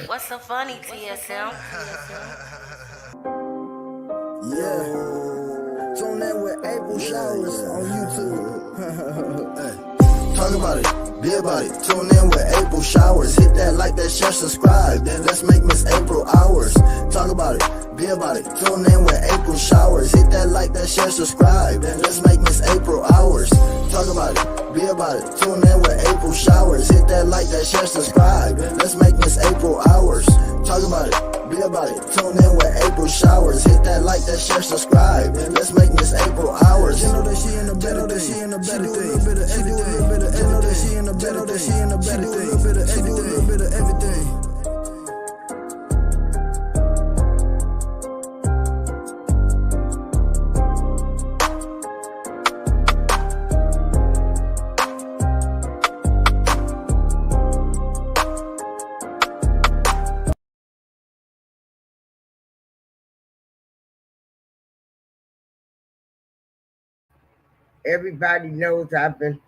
What's so funny, TSM? Yeah, tune in with April Showers on YouTube. Hey, talk about it, be about it. Tune in with April Showers. Hit that like, that share, subscribe. Then let's make Miss April ours. Talk about it, be about it. Tune in with April Showers. Hit that like, that share, subscribe. Then let's make Miss April ours. Talk about it, be about it. Tune in with April Showers. Hit that like, that share, subscribe. Then let's make Miss April ours. Talk about it, be about it. Tune in with April Showers. Hit that like, that share, subscribe. And let's make Miss April ours. You know that she in the better thing. She in the better thing. She do a little bit of everything. You know that she in the better thing. She in the better thing. She do a little bit of everything. Everybody knows I've been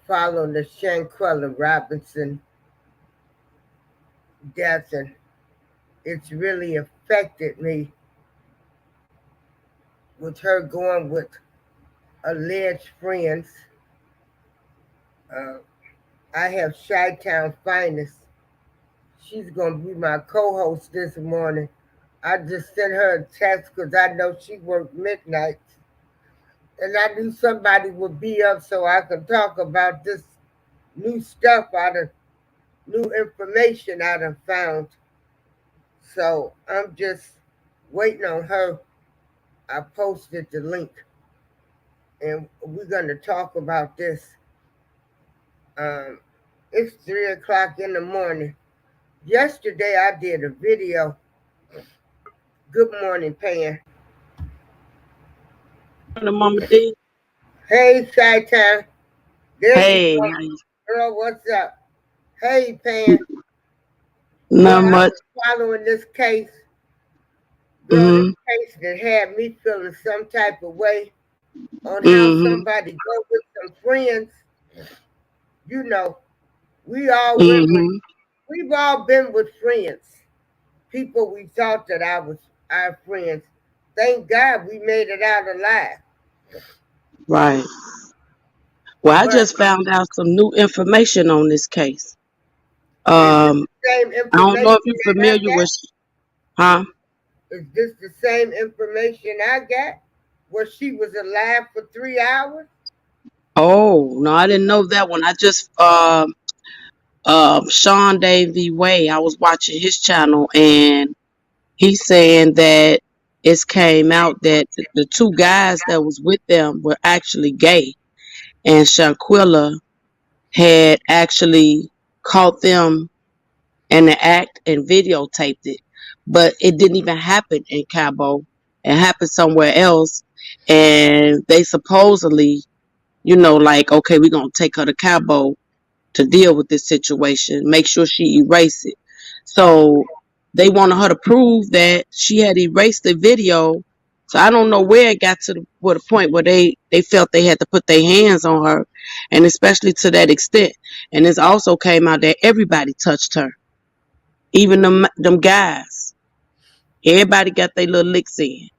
following the Shanquella Robinson death, and it's really affected me with her going with alleged friends. Uh, I have Chi-Town Finest. She's going to be my co-host this morning. I just sent her a text because I know she worked midnight. And I knew somebody would be up so I could talk about this new stuff new information I done found. So I'm just waiting on her. I posted the link and we're going to talk about this. Um, it's 3 o'clock in the morning. Yesterday I did a video. Good morning, Pan. Mama D. Hey, Chi-Town. There Hey, you go. Girl, what's up? Hey, Pan. not I much. was following this case. Girl, Mm-hmm. this case that had me feeling some type of way on how Mm-hmm. somebody go with some friends. You know, we all went with, Mm-hmm. we've all been with friends. People we thought that I was our friends. Thank God we made it out alive. Right. Well, I But just found out some new information on this case. is this the same I don't know information if you're that I familiar got? with, huh? Is this the same information I got? Where she was alive for 3 hours? Oh, no, I didn't know that one. I just Sean Davy Way. I was watching his channel, and he's saying that it came out that the two guys that was with them were actually gay, and Shanquella had actually caught them in the act and videotaped it. But it didn't even happen in Cabo. It happened somewhere else. And they supposedly, like, okay, we're going to take her to Cabo to deal with this situation, make sure she erase it. So they wanted her to prove that she had erased the video. So I don't know where it got to the point where they felt they had to put their hands on her, and especially to that extent. And it also came out that everybody touched her, even them guys. Everybody got their little licks in.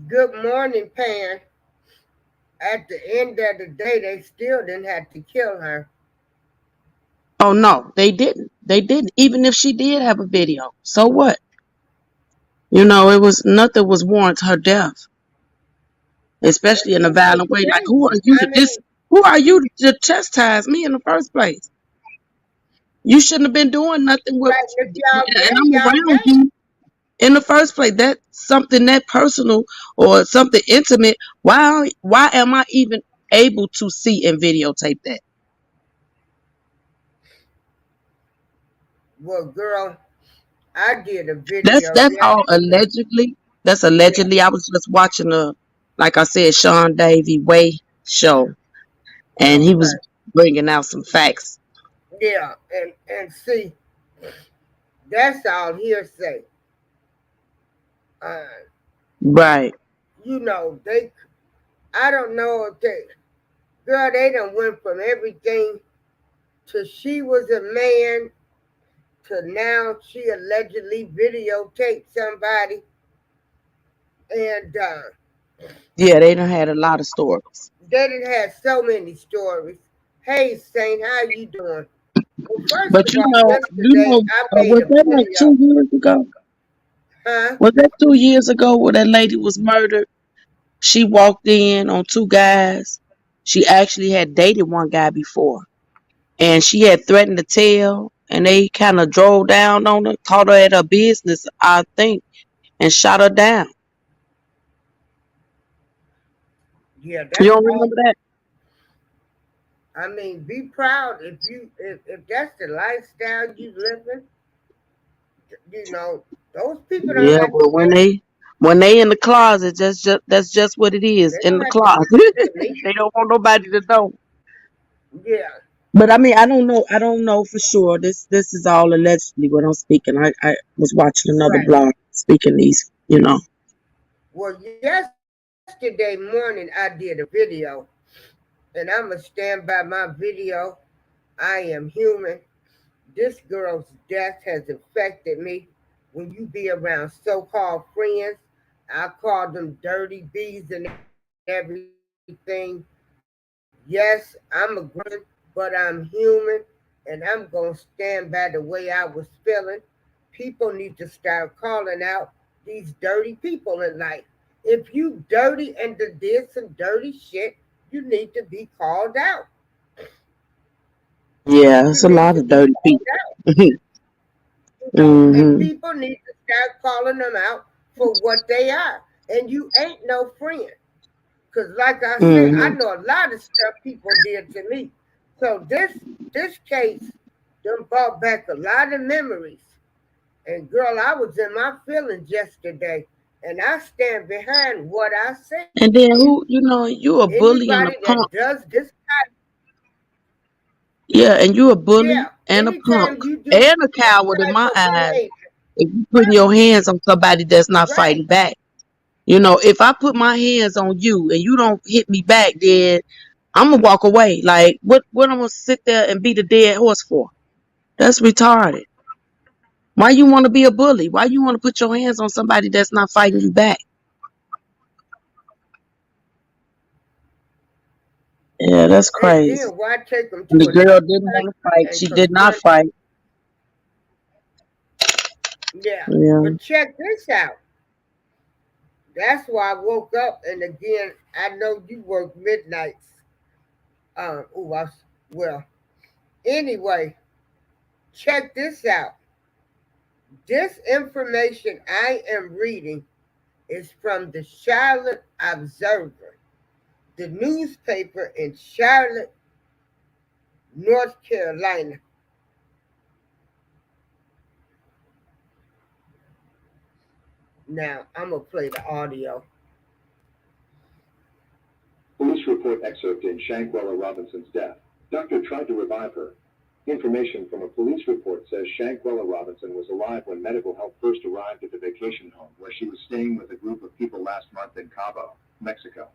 Good morning, Pan. At the end of the day, they still didn't have to kill her. Oh no, they didn't. They didn't. Even if she did have a video, so what? It was nothing was warrant her death, especially in a violent way. Like, who are you I to mean, Who are you to chastise me in the first place? You shouldn't have been doing nothing with, right, if y'all and gay, I'm y'all around gay. you in the first place. That's something that personal or something intimate. Why am I even able to see and videotape that? Well, girl, I did a That's video that's all yesterday. allegedly. That's Yeah, allegedly. I was just watching like I said, Sean Davy Way show, and he was okay. bringing out some facts. Yeah, and see, that's all hearsay. Uh, Right. you know, they. I don't know if they. Girl, they done went from everything to she was a man to now she allegedly videotaped somebody. And Yeah, they done had a lot of stories. they done had so many stories. Hey, Saint, how you doing? Well, first But of all, yesterday I made was a that like video. 2 years ago? Huh? Was that 2 years ago where that lady was murdered? She walked in on two guys. She actually had dated one guy before, and she had threatened to tell, and they kind of drove down on her, caught her at her business, I think, and shot her down. Yeah, You that's don't remember awful. that? I mean, be proud if that's the lifestyle you living. You know, those people don't Yeah, have to well, go. when they in the closet, that's just what it is, They in don't the have to closet. listen to me. They don't want nobody to know. Yeah, But I mean, I don't know for sure. This is all allegedly what I'm speaking. I was watching another right. blog speaking these. Well, yesterday morning I did a video, and I'm gonna stand by my video. I am human. This girl's death has affected me. When you be around so-called friends, I call them dirty bees and everything. Yes, I'm a grown person, but I'm human, and I'm gonna stand by the way I was feeling. People need to start calling out these dirty people in life. If you dirty and did some dirty shit, you need to be called out. Yeah, You it's a need lot to of be dirty called people. out. And Hmm. people need to start calling them out for what they are. And you ain't no friend. Because like I said, I Hmm. know a lot of stuff people did to me. So this case done brought back a lot of memories. And girl, I was in my feelings yesterday. And I stand behind what I said. And then you a Anybody bully and a that punk. does this type, Yeah, and you a bully yeah, and a punk anytime you do and a this coward in type my of eyes. behavior, If you putting right, your hands on somebody that's not right. fighting back. If I put my hands on you and you don't hit me back, then I'm gonna walk away. Like what I'm gonna sit there and beat a dead horse for? That's retarded. Why you want to be a bully? Why you want to put your hands on somebody that's not fighting you back? Yeah, that's And crazy. then why take them And to the another girl didn't place want to fight. and She did not confront? fight. Yeah. Yeah. But check this out. That's why I woke up, and again, I know you work midnights. Well, anyway, check this out. This information I am reading is from the Charlotte Observer, the newspaper in Charlotte, North Carolina. Now, I'm going to play the audio. Police report excerpt in Shanquella Robinson's death. Doctor tried to revive her. Information from a police report says Shanquella Robinson was alive when medical help first arrived at the vacation home where she was staying with a group of people last month in Cabo, Mexico.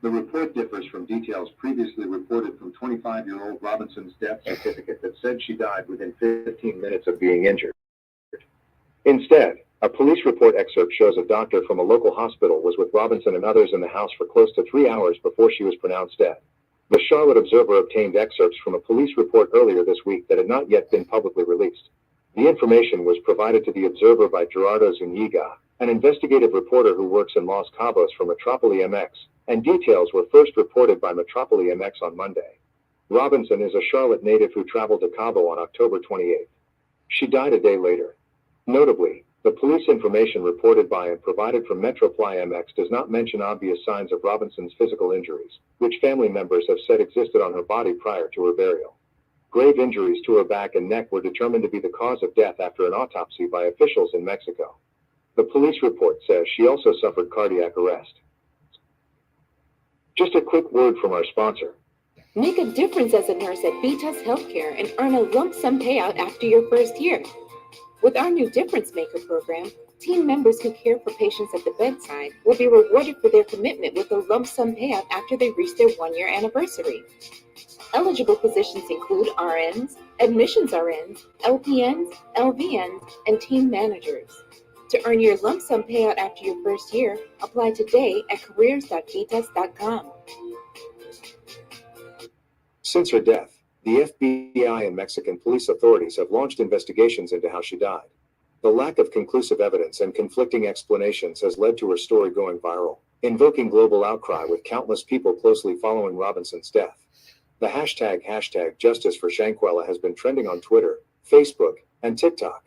The report differs from details previously reported from 25-year-old Robinson's death certificate that said she died within 15 minutes of being injured. Instead, a police report excerpt shows a doctor from a local hospital was with Robinson and others in the house for close to 3 hours before she was pronounced dead. The Charlotte Observer obtained excerpts from a police report earlier this week that had not yet been publicly released. The information was provided to the Observer by Gerardo Zuniga, an investigative reporter who works in Los Cabos for Metropoli MX, and details were first reported by Metropoli MX on Monday. Robinson is a Charlotte native who traveled to Cabo on October 28th. She died a day later. Notably, the police information reported by and provided from Metroply MX does not mention obvious signs of Robinson's physical injuries, which family members have said existed on her body prior to her burial. Grave injuries to her back and neck were determined to be the cause of death after an autopsy by officials in Mexico. The police report says she also suffered cardiac arrest. Just a quick word from our sponsor. Make a difference as a nurse at Vitas Healthcare and earn a lump sum payout after your first year. With our new Difference Maker program, Team members who care for patients at the bedside will be rewarded for their commitment with a lump sum payout after they reach their 1-year anniversary. Eligible positions include RNs, admissions RNs, LPNs, LVNs, and team managers. To earn your lump sum payout after your first year, apply today at careers.vitas.com. Since her death, the FBI and Mexican police authorities have launched investigations into how she died. The lack of conclusive evidence and conflicting explanations has led to her story going viral, invoking global outcry with countless people closely following Robinson's death. The hashtag Justice for Shanquella has been trending on Twitter, Facebook, and TikTok.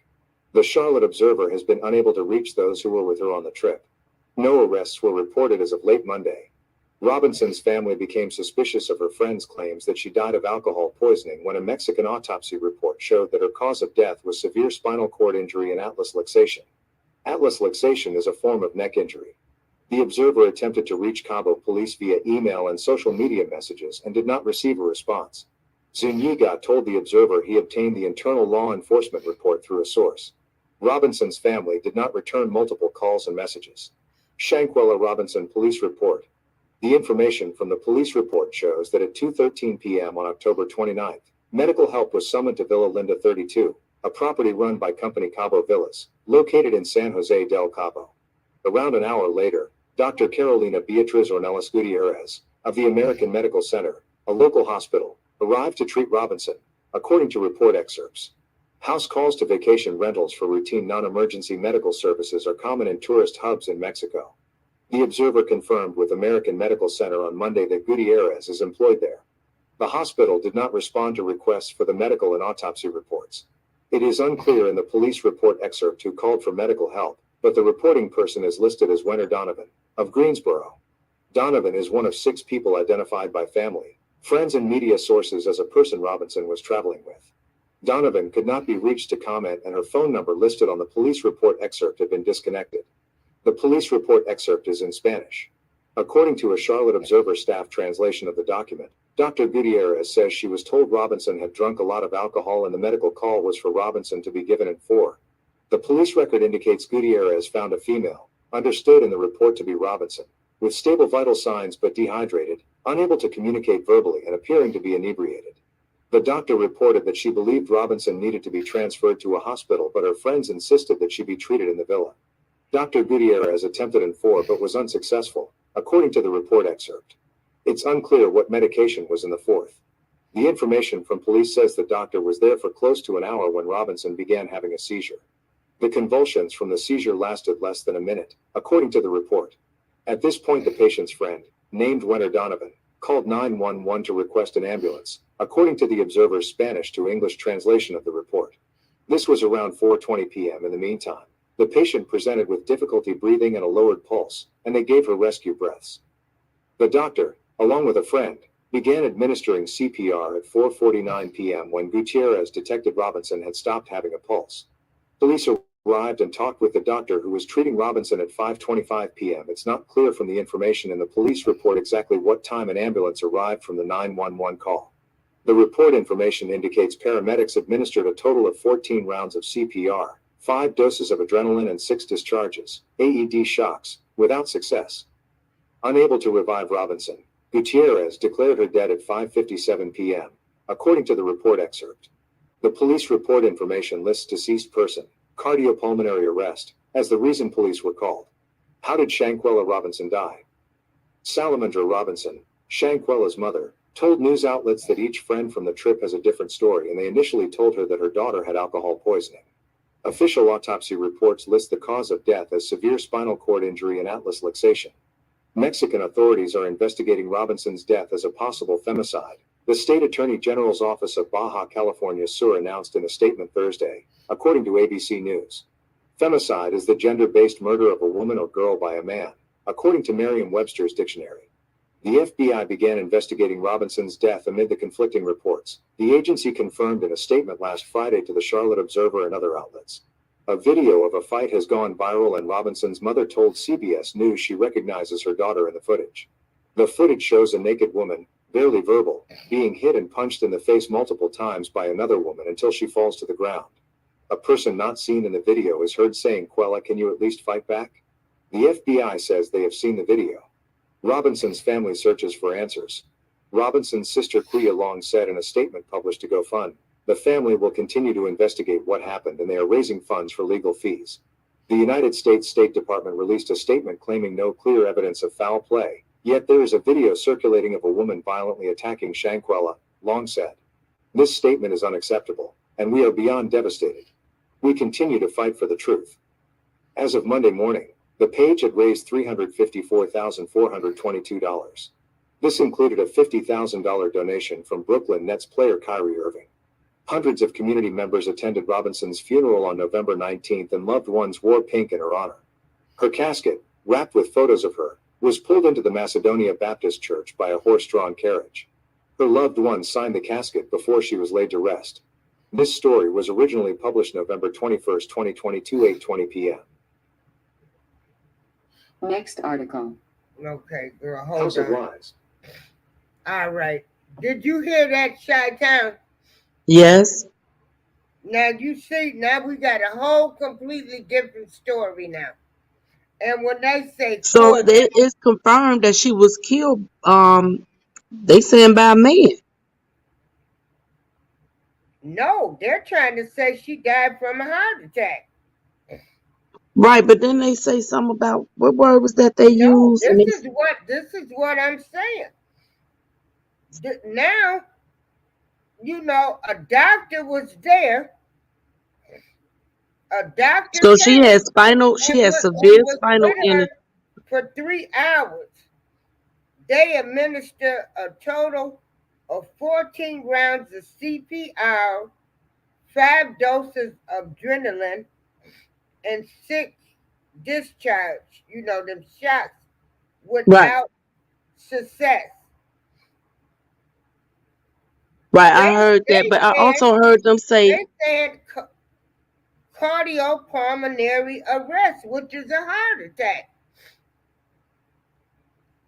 The Charlotte Observer has been unable to reach those who were with her on the trip. No arrests were reported as of late Monday. Robinson's family became suspicious of her friend's claims that she died of alcohol poisoning when a Mexican autopsy report showed that her cause of death was severe spinal cord injury and atlas luxation. Atlas luxation is a form of neck injury. The Observer attempted to reach Cabo police via email and social media messages and did not receive a response. Zuniga told the Observer he obtained the internal law enforcement report through a source. Robinson's family did not return multiple calls and messages. Shanquella Robinson Police Report. The information from the police report shows that at 2:13 p.m. on October 29, medical help was summoned to Villa Linda 32, a property run by Company Cabo Villas, located in San Jose del Cabo. Around an hour later, Dr. Carolina Beatriz Ornelas Gutierrez, of the American Medical Center, a local hospital, arrived to treat Robinson, according to report excerpts. House calls to vacation rentals for routine non-emergency medical services are common in tourist hubs in Mexico. The Observer confirmed with American Medical Center on Monday that Gutierrez is employed there. The hospital did not respond to requests for the medical and autopsy reports. It is unclear in the police report excerpt who called for medical help, but the reporting person is listed as Wenner Donovan, of Greensboro. Donovan is one of 6 people identified by family, friends, and media sources as a person Robinson was traveling with. Donovan could not be reached to comment, and her phone number listed on the police report excerpt had been disconnected. The police report excerpt is in Spanish. According to a Charlotte Observer staff translation of the document, Dr. Gutierrez says she was told Robinson had drunk a lot of alcohol and the medical call was for Robinson to be given at 4. The police record indicates Gutierrez found a female, understood in the report to be Robinson, with stable vital signs but dehydrated, unable to communicate verbally, and appearing to be inebriated. The doctor reported that she believed Robinson needed to be transferred to a hospital, but her friends insisted that she be treated in the villa. Dr. Gutierrez attempted in 4 but was unsuccessful, according to the report excerpt. It's unclear what medication was in the 4th. The information from police says the doctor was there for close to an hour when Robinson began having a seizure. The convulsions from the seizure lasted less than a minute, according to the report. At this point, the patient's friend, named Wenner Donovan, called 911 to request an ambulance, according to the Observer's Spanish to English translation of the report. This was around 4:20 p.m. In the meantime, the patient presented with difficulty breathing and a lowered pulse, and they gave her rescue breaths. The doctor, along with a friend, began administering CPR at 4:49 p.m. when Gutierrez detected Robinson had stopped having a pulse. Police arrived and talked with the doctor who was treating Robinson at 5:25 p.m. It's not clear from the information in the police report exactly what time an ambulance arrived from the 911 call. The report information indicates paramedics administered a total of 14 rounds of CPR, 5 doses of adrenaline and 6 discharges, AED shocks, without success. Unable to revive Robinson, Gutierrez declared her dead at 5:57 p.m., according to the report excerpt. The police report information lists deceased person, cardiopulmonary arrest, as the reason police were called. How did Shanquella Robinson die? Salamandra Robinson, Shanquella's mother, told news outlets that each friend from the trip has a different story, and they initially told her that her daughter had alcohol poisoning. Official autopsy reports list the cause of death as severe spinal cord injury and atlas luxation. Mexican authorities are investigating Robinson's death as a possible femicide, the State Attorney General's Office of Baja California Sur announced in a statement Thursday, according to ABC News. Femicide is the gender-based murder of a woman or girl by a man, according to Merriam-Webster's dictionary. The FBI began investigating Robinson's death amid the conflicting reports, the agency confirmed in a statement last Friday to the Charlotte Observer and other outlets. A video of a fight has gone viral, and Robinson's mother told CBS News she recognizes her daughter in the footage. The footage shows a naked woman, barely verbal, being hit and punched in the face multiple times by another woman until she falls to the ground. A person not seen in the video is heard saying, "Quella, can you at least fight back?" The FBI says they have seen the video. Robinson's family searches for answers. Robinson's sister Quia Long said in a statement published to GoFund, "The family will continue to investigate what happened and they are raising funds for legal fees." The United States State Department released a statement claiming no clear evidence of foul play, yet there is a video circulating of a woman violently attacking Shanquella, Long said. This statement is unacceptable, and we are beyond devastated. We continue to fight for the truth. As of Monday morning, the page had raised $354,422. This included a $50,000 donation from Brooklyn Nets player Kyrie Irving. Hundreds of community members attended Robinson's funeral on November 19th and loved ones wore pink in her honor. Her casket, wrapped with photos of her, was pulled into the Macedonia Baptist Church by a horse-drawn carriage. Her loved ones signed the casket before she was laid to rest. This story was originally published November 21st, 2022, 8:20 p.m. Next article. Okay, girl, hold House of on. Lies. All right. Did you hear that, Chi-Town? Yes. Now you see, now we got a whole completely different story now. And when they say So it's confirmed that she was killed. They saying by a man. no, they're trying to say she died from a heart attack. Right, but then they say something about what word was that they No, used? And this is what I'm saying. Now, you know, a doctor was there. A doctor so she came had severe was spinal with injury. her for 3 hours. They administered a total of 14 rounds of CPR, 5 doses of adrenaline, and 6 discharge, you know, them shots, Right, without success. right. I They heard that, they but I said also heard them say they said cardiopulmonary arrest, which is a heart attack.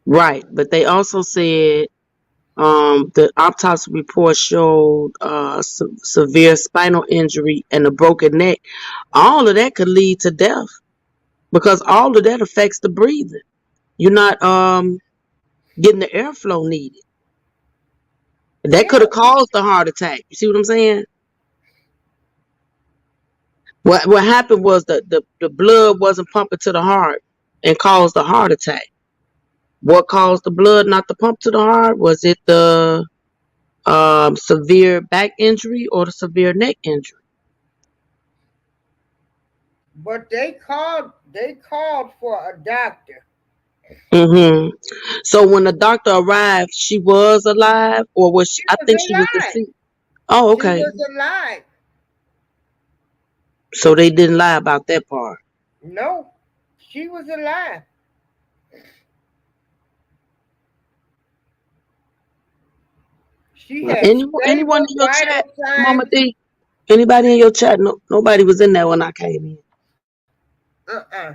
right, but they also said the autopsy report showed severe spinal injury and a broken neck. All of that could lead to death because all of that affects the breathing. You're not getting the airflow needed. That Yeah, could have caused the heart attack. You see what I'm saying? What happened was the blood wasn't pumping to the heart and caused the heart attack. What caused the blood not to pump to the heart? Was it the severe back injury or the severe neck injury? but they called for a doctor. Hmm. So when the doctor arrived, she was alive, or was she? She I was think she was alive. deceased. Oh, She okay. was alive. So they didn't lie about that part. No, she was alive. She had Anyone stable in your chat, vital Mama signs. D? Anybody in your chat? No, nobody was in there when I came in. Uh-uh.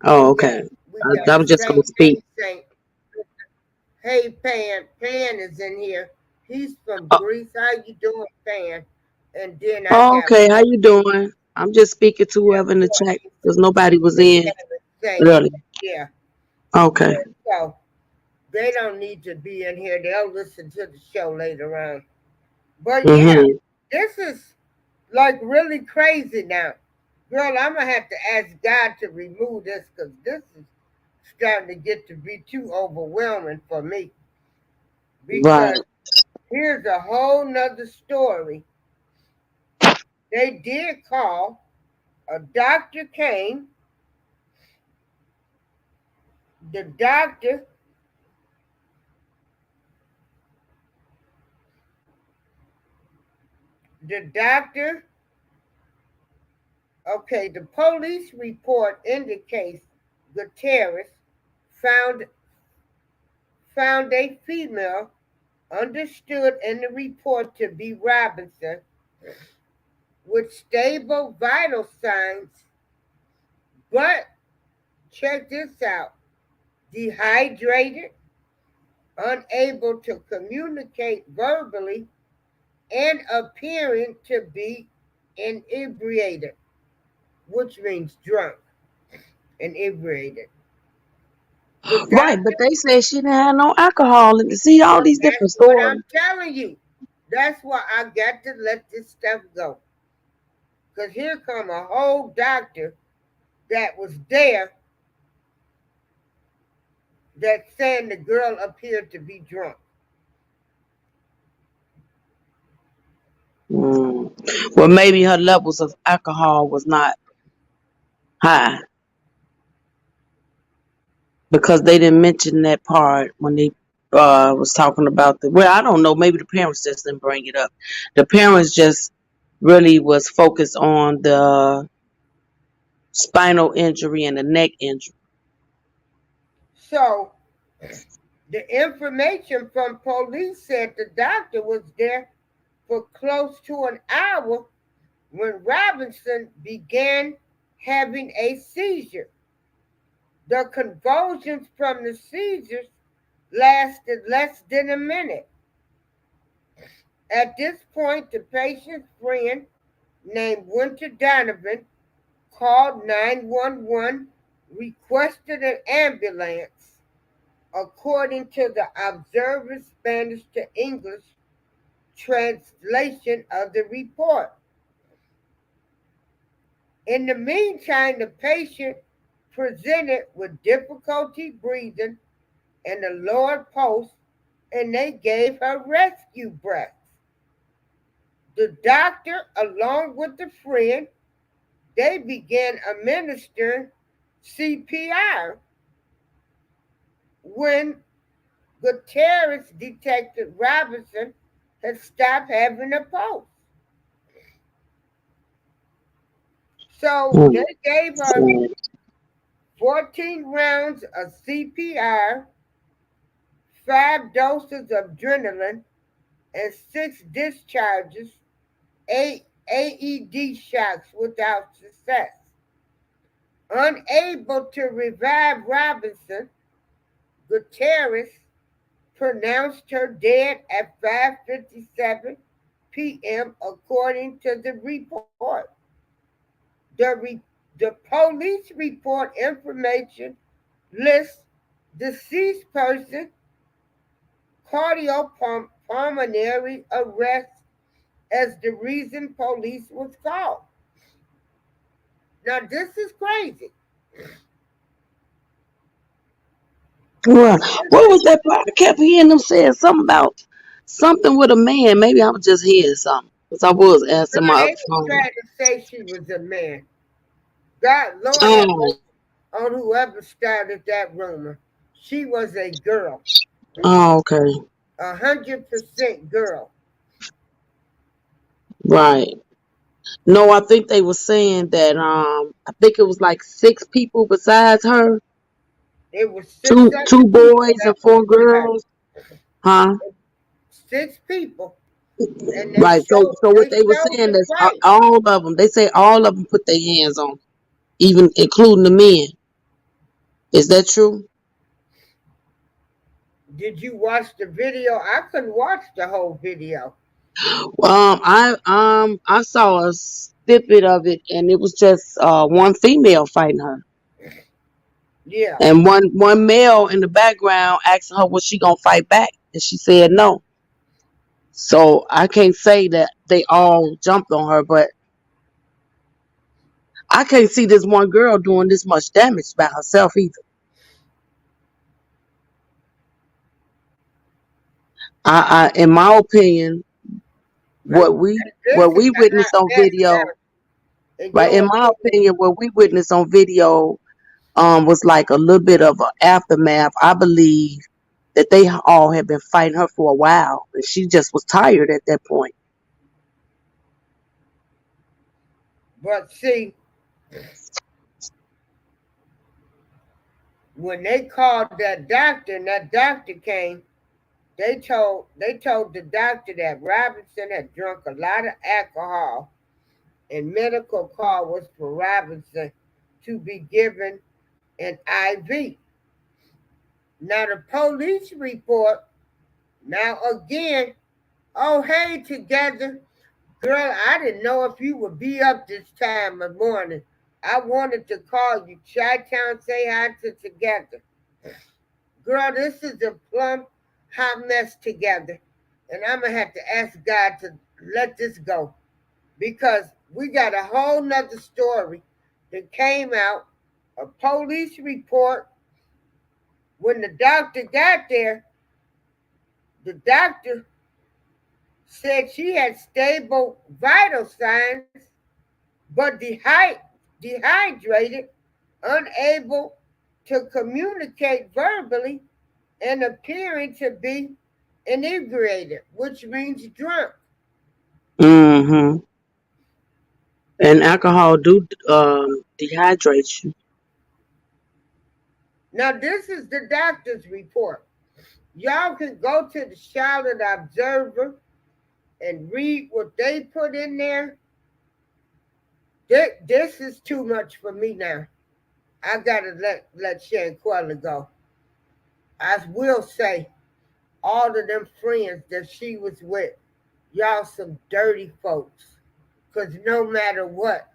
Oh, We okay. got we got I'm just gonna Saint. speak. Hey Saint. Hey Pan. Pan is in here. He's from Oh, Greece. How you doing, Pan? And then I oh, got okay. How you Morgan. doing? I'm just speaking to Yeah, whoever in the chat Morgan because nobody was and in Kevin Saint. earlier. Yeah. Okay. Yeah. So they don't need to be in here. They'll listen to the show later on. But yeah, Mhm. this is like really crazy now. Girl, I'm gonna have to ask God to remove this because this is starting to get to be too overwhelming for me. Right. Because here's a whole nother story. They did call, a doctor came, the doctor the doctor okay, the police report indicates Gutierrez found found a female understood in the report to be Robinson with stable vital signs, but check this out, dehydrated, unable to communicate verbally, and appearing to be inebriated, which means drunk, inebriated. The Right, but doctor, they said she didn't have no alcohol. And to see all well, these that's different what stories. I'm telling you. That's why I got to let this stuff go. Because here come a whole doctor that was there that saying the girl appeared to be drunk. Mm. Well, maybe her levels of alcohol was not high because they didn't mention that part when they was talking about the. Well, I don't know. Maybe the parents just didn't bring it up. The parents just really was focused on the spinal injury and the neck injury. So the information from police said the doctor was there for close to an hour when Robinson began having a seizure. The convulsions from the seizures lasted less than a minute. At this point, the patient's friend, named Winter Donovan, called 911, requested an ambulance. According to the Observer's Spanish to English translation of the report. In the meantime, the patient presented with difficulty breathing and a lower pulse, and they gave her rescue breaths. The doctor, along with the friend, they began administering CPR when Gutierrez detected Robinson had stopped having a pulse. So Mm. they gave her 14 rounds of CPR, 5 doses of adrenaline, and 6 discharges, 8 AED shots without success. Unable to revive Robinson, Gutierrez pronounced her dead at 5:57 p.m. according to the report. The, re- the police report information lists deceased person cardiopulmonary arrest as the reason police was called. Now this is crazy. Well, what was that part? I kept hearing them saying something about something with a man. Maybe I was just hearing something because I was No, answering my they other were phone. trying to say she was a man. God, Lord have Oh, mercy on whoever started that rumor. She was a girl, oh, okay, 100% girl. right. No, I think they were saying that. I think it was like 6 people besides her. It was six Two other two people boys that and 4 girls. was Huh? involved. 6 people, and Right. So what they they were showed saying the is fight. all of them. They say all of them put their hands on, even including the men. Is that true? Did you watch the video? I couldn't watch the whole video. I saw a snippet of it, and it was just one female fighting her, Yeah, and one male in the background asking her was she gonna fight back, and she said no. So I can't say that they all jumped on her, but I can't see this one girl doing this much damage by herself either. In my opinion, but what we this what is we a hot witnessed on mess video, now. In right? In your my opinion, opinion, what we witnessed on video was like a little bit of an aftermath. I believe that they all had been fighting her for a while, and she just was tired at that point. but see, when they called that doctor and that doctor came, they told the doctor that Robinson had drunk a lot of alcohol, and medical call was for Robinson to be given an IV. Now the police report, now again, oh hey together, Girl, I didn't know if you would be up this time of morning. I wanted to call you. Chi-Town say hi to together. Girl, this is a plumb hot mess together. And I'm going to have to ask God to let this go. Because we got a whole nother story that came out. A police report. When the doctor got there, the doctor said she had stable vital signs, but dehydrated, unable to communicate verbally, and appearing to be inebriated, which means drunk. Mm-hmm. And alcohol do dehydrate you. Now, this is the doctor's report. Y'all can go to the Charlotte Observer and read what they put in there. This is too much for me now. I gotta let Shanquella go. I will say, all of them friends that she was with, y'all some dirty folks. Cause no matter what,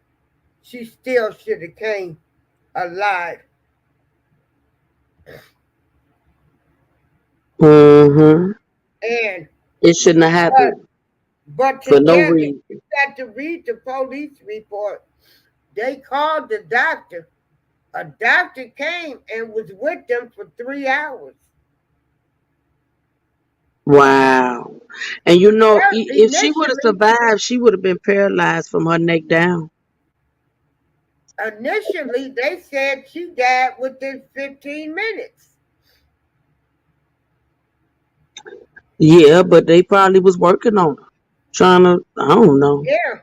she still should have came alive. Mm-hmm. And It shouldn't have but happened but for no together, reason. you got to read the police report. They called the doctor. A doctor came and was with them for 3 hours. Wow. And you know, Well, if she would have initially, survived, she would have been paralyzed from her neck down. initially they said she died within 15 minutes. Yeah, but they probably was working on her, trying to. I don't know. Yeah,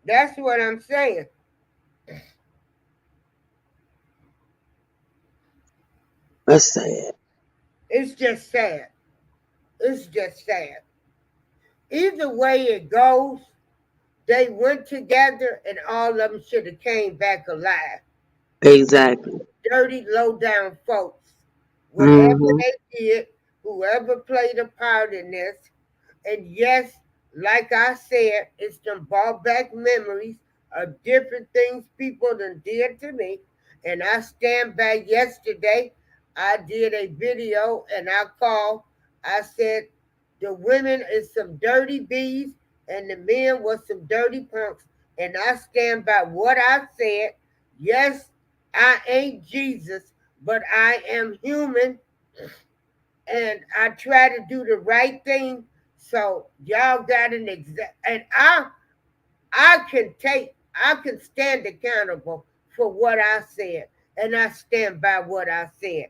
that's what I'm saying. That's sad. It's just sad. It's just sad. Either way it goes, they went together and all of them should have came back alive. Exactly. Dirty, low down folks. Whatever Mm-hmm. they did, whoever played a part in this, and yes, like I said, it's some brought back memories of different things people done did to me. And I stand by yesterday. I did a video and I said, the women is some dirty bees and the men was some dirty punks. And I stand by what I said. Yes, I ain't Jesus, but I am human and I try to do the right thing. So y'all got an exact, and I can stand accountable for what I said, and I stand by what I said.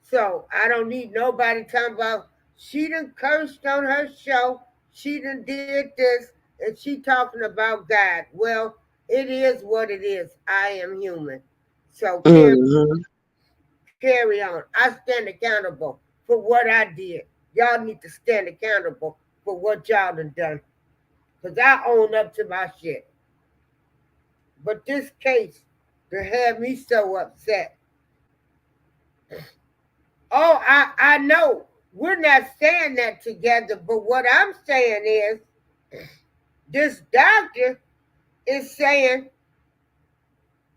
So I don't need nobody talking about she done cursed on her show, she done did this, and she talking about God. Well, it is what it is. I am human. So Mm-hmm. carry on. I stand accountable for what I did. Y'all need to stand accountable for what y'all done done. Because I own up to my shit. But this case to have me so upset. Oh, I know we're not saying that together, but what I'm saying is this doctor is saying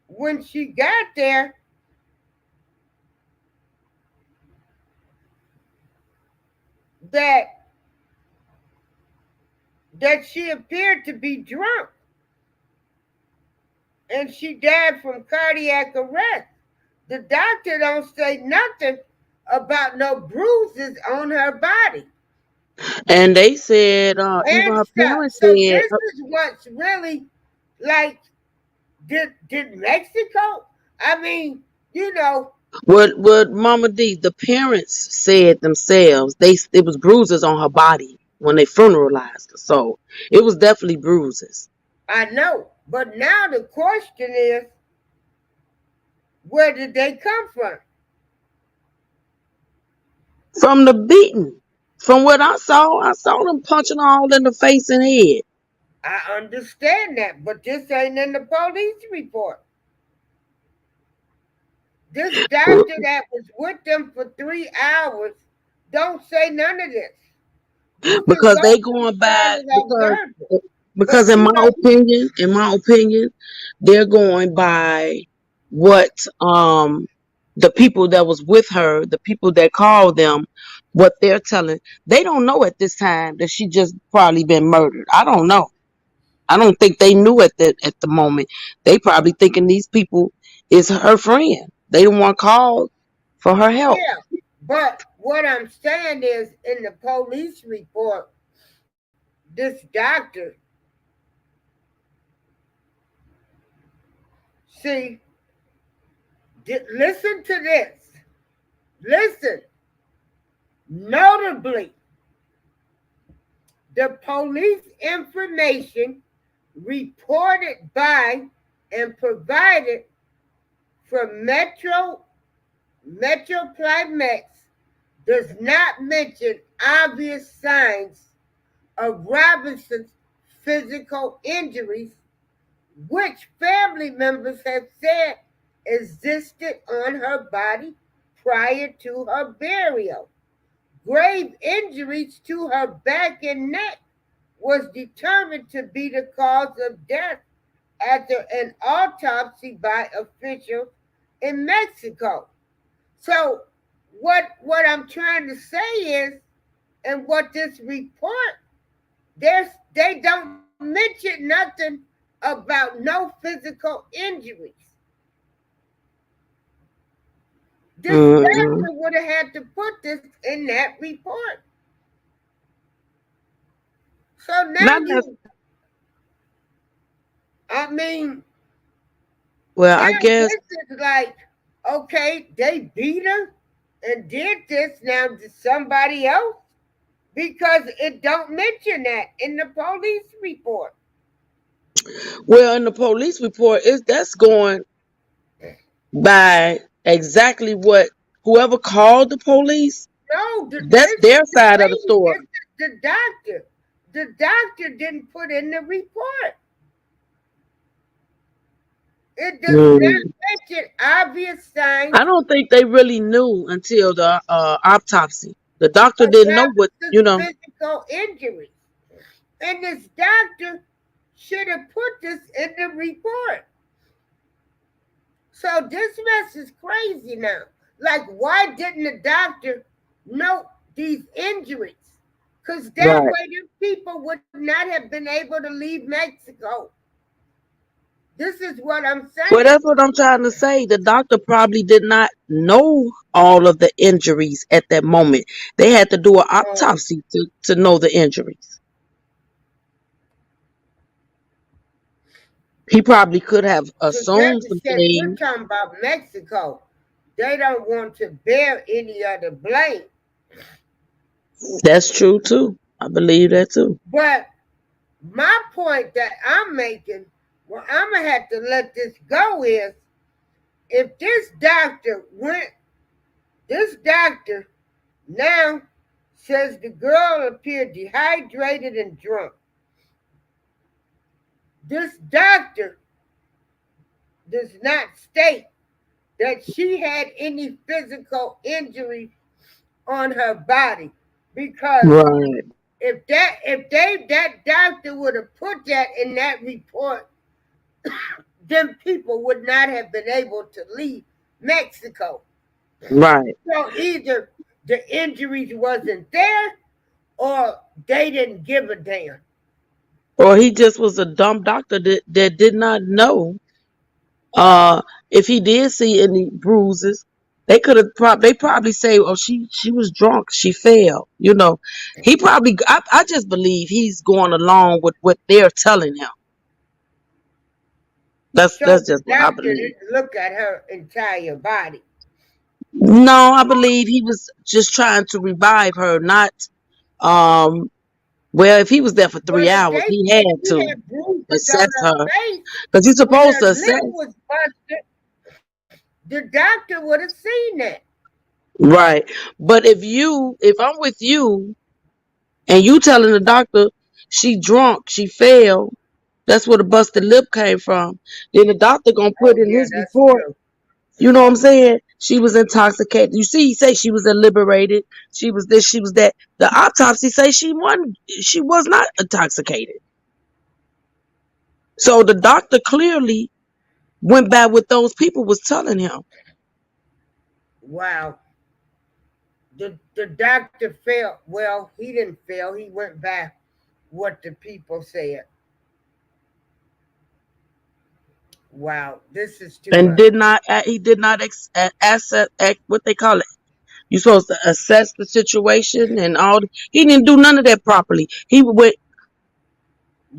when she got there that she appeared to be drunk and she died from cardiac arrest. The doctor don't say nothing about no bruises on her body And they said, even and her stuff. parents So said, this is what's really like. Did Mexico? I mean, you know, what Mama D, the parents said themselves, it was bruises on her body when they funeralized her. So it was definitely bruises I know. But now the question is, where did they come from? from the beating. From what I saw them punching her all in the face and head. I understand that, but this ain't in the police report. This doctor that was with them for 3 hours don't say none of this. You can because go they to going by Charlotte Observer, because but in you my know, opinion, they're going by what the people that was with her, the people that called them, what they're telling. They don't know at this time that she just probably been murdered. I don't know. I don't think they knew at the moment. They probably thinking these people is her friend. They don't want called for her help. yeah. But what I'm saying is, in the police report, this doctor, see, listen to this. Listen. Notably, the police information reported by and provided from Metroplex does not mention obvious signs of Robinson's physical injuries, which family members have said existed on her body prior to her burial. Grave injuries to her back and neck was determined to be the cause of death after an autopsy by officials in Mexico. So what I'm trying to say is, and what this report, they don't mention nothing about no physical injuries. This Mm-mm. doctor would have had to put this in that report. So now Not that. I mean, Well, I now guess. this is like, okay, they beat her and did this now to somebody else because it don't mention that in the police report. Well, in the police report, is that's going by exactly what whoever called the police. No, That's this their the side of the lady, story. this is the doctor. The doctor didn't put in the report. It does not Mm. mention obvious signs I don't think they really knew until the autopsy. The doctor of didn't know what Robinson's physical injuries. And this doctor should have put this in the report. So this mess is crazy now. Like, why didn't the doctor note these injuries? Because that Right. way the people would not have been able to leave Mexico. This is what I'm Well, saying. that's what I'm trying to say. The doctor probably did not know all of the injuries at that moment. They had to do an Oh, autopsy to know the injuries. He probably could have because like assumed I some said, we're things. talking about Mexico. They don't want to bear any other blame. That's true too. I believe that too. But my point that I'm making, well, I'm going to have to let this go is, if this doctor now says the girl appeared dehydrated and drunk. This doctor does not state that she had any physical injury on her body, because Right. if that doctor would have put that in that report, then people would not have been able to leave Mexico. Right. So either the injuries wasn't there or they didn't give a damn. Or he just was a dumb doctor that did not know. If he did see any bruises, they could have they probably say, "Oh, she was drunk. She fell." He probably. I just believe he's going along with what they're telling him. So That's the just what I doctor believe. didn't look at her entire body. No, I believe he was just trying to revive her. Not um. Well, if he was there for But three if hours, they he said had she to had bruises assess on her her face because he's when supposed her to lip assess. was busted, the doctor would have seen that. Right. But if I'm with you and you telling the doctor she drunk, she fell, that's where the busted lip came from, then the doctor gonna put Oh in yeah, his that's report, true. you know what I'm saying? She was intoxicated. You see, he say she was liberated. She was this, she was that. The autopsy say she was not intoxicated. So the doctor clearly went by what those people was telling him. Wow. The doctor failed. Well, he didn't fail. He went by what the people said. Wow, this is too And much. he did not assess what they call it. You supposed to assess the situation and all. He didn't do none of that properly. He went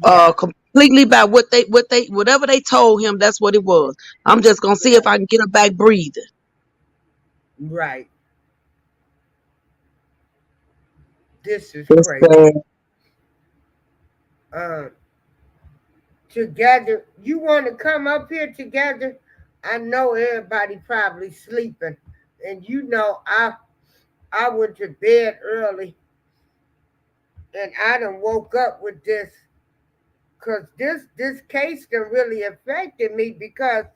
Yeah, completely by whatever they told him. That's what it was. I'm just gonna see if right, I can get her back breathing. right. This is It's crazy. sad. Um, Together, you want to come up here together? I know everybody probably sleeping, and you know I went to bed early, and I done woke up with this. Cause this case can really affected me because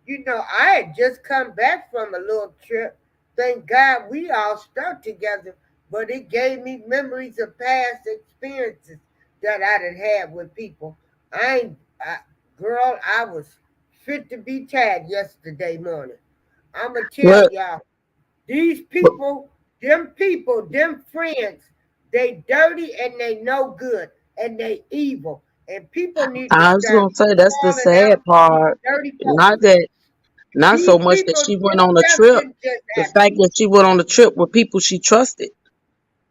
I had just come back from a little trip. Thank God we all stuck together, but it gave me memories of past experiences that I done had with people. I ain't, I, girl, I was fit to be tied yesterday morning. I'ma tell What? y'all, these people, them friends, they dirty and they no good and they evil. And people need to I was start gonna say that's the calling sad out these part. dirty folks. Not that, not so These much that people, she went this on a stuff trip. didn't just The happen. fact that she went on a trip with people she trusted,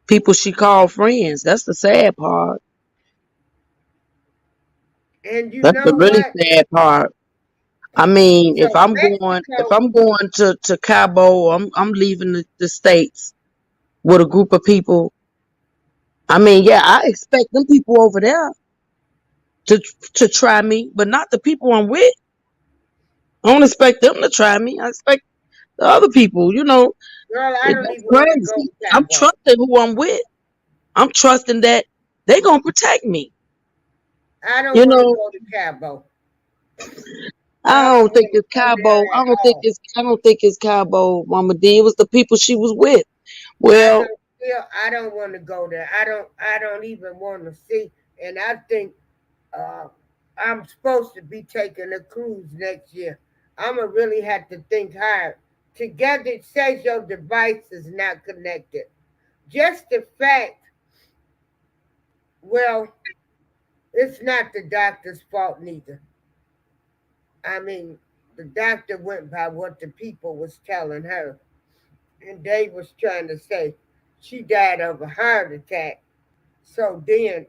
people she called friends. That's the sad part. And you That's the know really what? sad part. I mean, So if Mexico, I'm going to Cabo, or I'm leaving the states with a group of people. I mean, yeah, I expect them people over there to to try me, but not the people I'm with. I don't expect them to try me. I expect the other people. girl, I don't That's even want to go crazy. to I'm Cabo. trusting who I'm with. I'm trusting that they gonna protect me. I don't You want to know, go to Cabo. I I don't don't think want to it's go there Cabo. at all. I don't think it's Cabo, Mama D. It was the people she was with. I Well, don't feel I don't want to go there. I don't even want to see. And I think uh, I'm supposed to be taking a cruise next year. I'ma really have to think hard. Together it says your device is not connected. Just the fact, well, it's not the doctor's fault neither. I mean, the doctor went by what the people was telling her. And they was trying to say she died of a heart attack. So then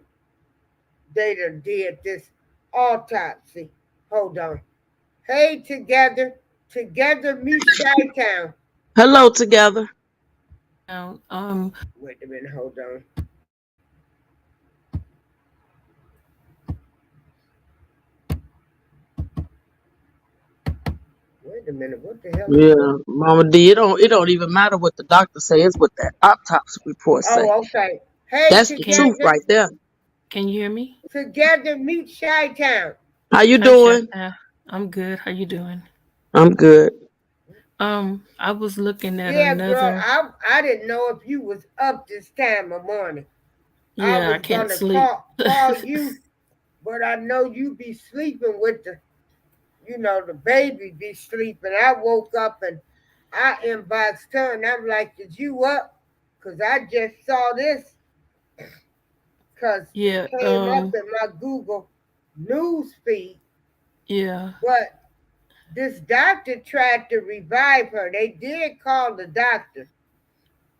they done did this autopsy. Hold on. Hey, together meet Chi-Town. hello together. Now, Wait a minute, hold on. Wait a minute, what the hell is Yeah, going? Mama D. It don't even matter what the doctor say. It's what that autopsy report say. Oh, okay. Hey, That's the can truth right there. can you hear me? together meet Chi-Town. How you Hi, doing? Shanta. I'm good. How you doing? I'm good. I was looking at Yeah, girl, another. I didn't know if you was up this time of morning. I Yeah, I was can't gonna sleep. call you, but I know you be sleeping with the baby be sleeping. I woke up and I inboxed her and I'm like, "Is you up?" Cause I just saw this because it Yeah. came up in my Google news feed. Yeah. But this doctor tried to revive her. They did call the doctor,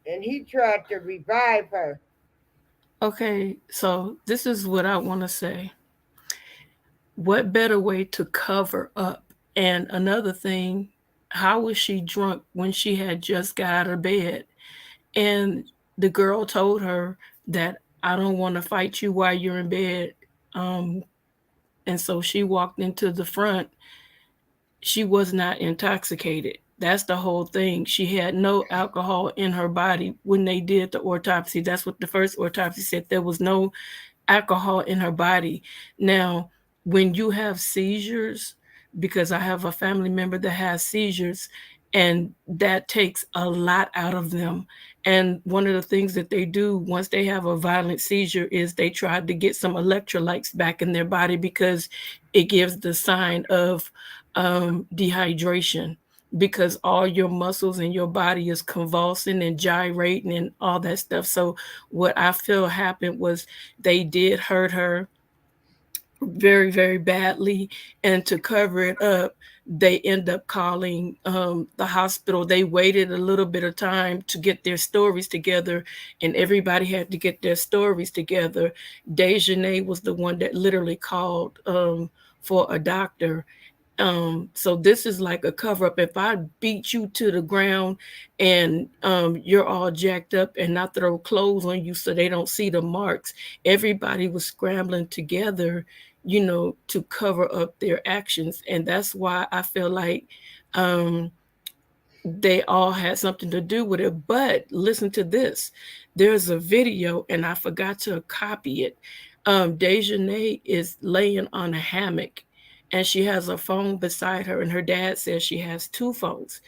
and he tried to revive her. Okay. So this is what I want to say. What better way to cover up? And another thing, how was she drunk when she had just got out of bed? And the girl told her that I don't want to fight you while you're in bed. Um, and so she walked into the front. She was not intoxicated. That's the whole thing. She had no alcohol in her body when they did the autopsy. That's what the first autopsy said. There was no alcohol in her body. Now, when you have seizures, because I have a family member that has seizures, and that takes a lot out of them. And one of the things that they do once they have a violent seizure is they try to get some electrolytes back in their body because it gives the sign of dehydration, because all your muscles in your body is convulsing and gyrating and all that stuff. So what I feel happened was they did hurt her very, very badly, and to cover it up, they end up calling the hospital. They waited a little bit of time to get their stories together, and everybody had to get their stories together. Dejanay was the one that literally called for a doctor. So this is like a cover up. If I beat you to the ground and you're all jacked up and I throw clothes on you so they don't see the marks, everybody was scrambling together, to cover up their actions. And that's why I feel like um, they all had something to do with it. But listen to this. There's a video, and I forgot to copy it. Dejanay is laying on a hammock, and she has a phone beside her, and her dad says she has two phones.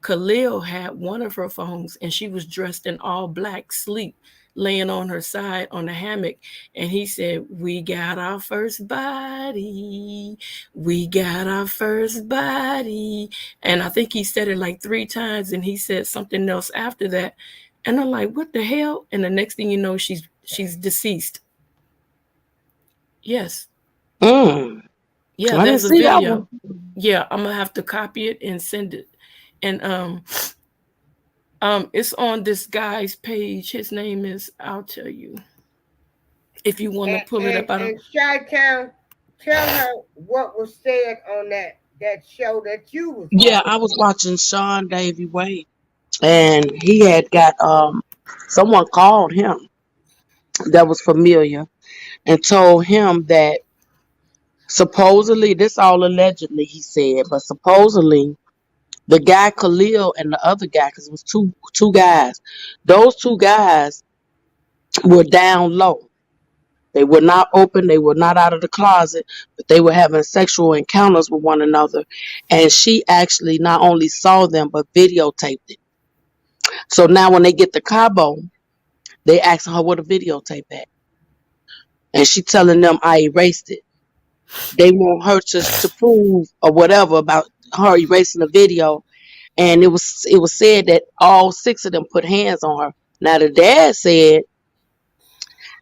Khalil had one of her phones, and she was dressed in all black, sleep, laying on her side on the hammock. And he said, "We got our first body. We got our first body." And I think he said it like three times, and he said something else after that. And I'm like, what the hell? And the next thing you know, she's deceased. Yes. Mm, Yeah, I didn't there's a see that video. one. Yeah, I'm gonna have to copy it and send it. And it's on this guy's page. His name is, I'll tell you if you want to And pull it up. and I don't. and Chi-Town, tell her what was said on that show that you was Yeah, I watching. was watching Sean Davy Way, and he had got someone called him that was familiar and told him that supposedly, this all allegedly he said, but supposedly the guy Khalil and the other guy, because it was two guys, those two guys were down low. They were not open, they were not out of the closet, but they were having sexual encounters with one another. And she actually not only saw them but videotaped it. So now when they get to Cabo, they asking her where the videotape at. And she telling them I erased it. They want her to prove or whatever about her erasing the video. And it was said that all six of them put hands on her. Now the dad said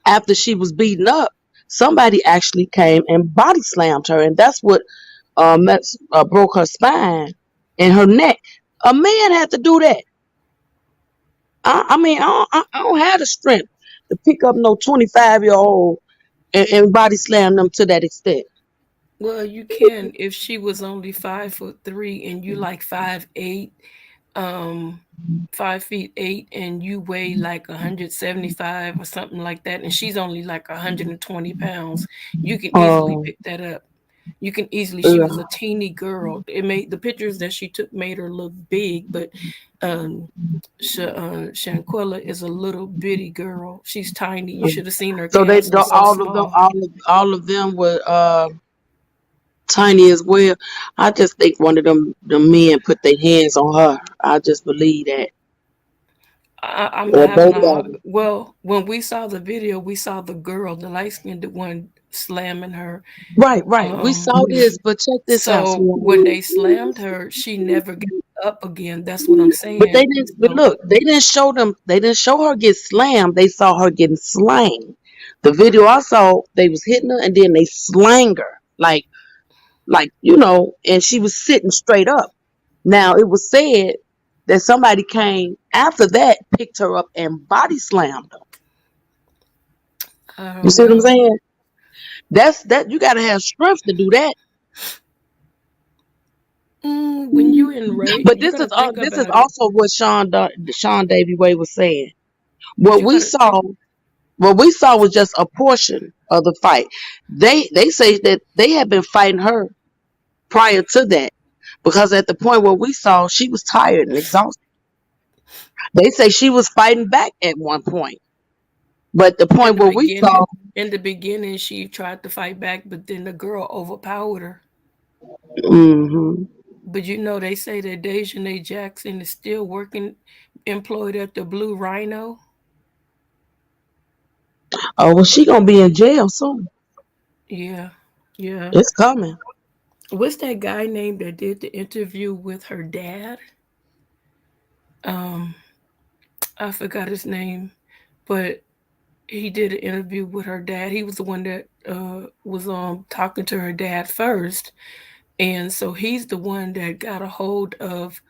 after she was beaten up, somebody actually came and body slammed her, and that's what broke her spine and her neck. A man had to do that. I mean, I don't have the strength to pick up no 25-year-old and body slam them to that extent. Well, you can if she was only 5'3" and you like 5'8", um 5 feet 8, and you weigh like 175 or something like that, and she's only like 120 pounds. You can easily Oh, pick that up. You can easily. She was yeah. a teeny girl. It made the pictures that she took made her look big, but um Shanquella is a little bitty girl. She's tiny. You should have seen her So they calves are so all of them small. all of them were tiny as well. I just think one of them men put their hands on her. I just believe that, I'm or having both a of hard. them. Well, when we saw the video, we saw the girl, the light skinned one, slamming her. Right, right. We Um, saw this, but check this out. so when they slammed her, she never got up again. That's what I'm But they saying. didn't. But So look, they didn't show them. They didn't show her get slammed. They saw her getting slain. The video I saw, they was hitting her and then they slang her and she was sitting straight up. Now it was said that somebody came after that, picked her up and body slammed her. I You don't see what I'm know. saying? That you got to have strength to do that. When you in rape, But you gotta think this is about it. also what Sean Davy Way was saying. But What you we gotta. saw What we saw was just a portion of the fight. They say that they had been fighting her prior to that, because at the point where we saw, she was tired and exhausted. They say she was fighting back at one point, but the In point the where we beginning, saw, she tried to fight back, but then the girl overpowered her. hmm But you know, they say that Dejanay Jackson is still working, employed at the Blue Rhino. Oh, well, she gonna be in jail soon. Yeah, yeah. It's coming. What's that guy name that did the interview with her dad? Um, I forgot his name, but he did an interview with her dad. He was the one that was talking to her dad first, and so he's the one that got a hold of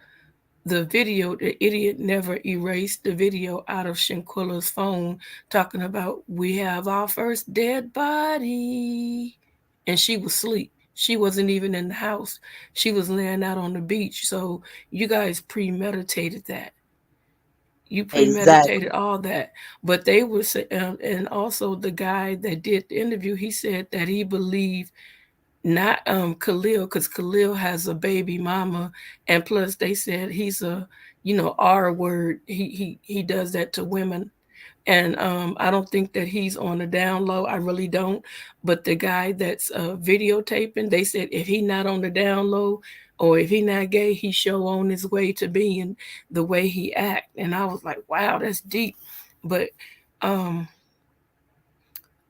the video. The idiot never erased the video out of Shanquella's phone, talking about we have our first dead body, and she was asleep. She wasn't even in the house. She was laying out on the beach. So you guys premeditated that. You Exactly. premeditated all that. But they were, and also the guy that did the interview, he said that he believed not Khalil, because Khalil has a baby mama, and plus they said he's a, R word. He does that to women, and I don't think that he's on the down low. I really don't. But the guy that's videotaping, they said if he not on the down low, or if he not gay, he show on his way to being the way he act. And I was like, wow, that's deep. But um,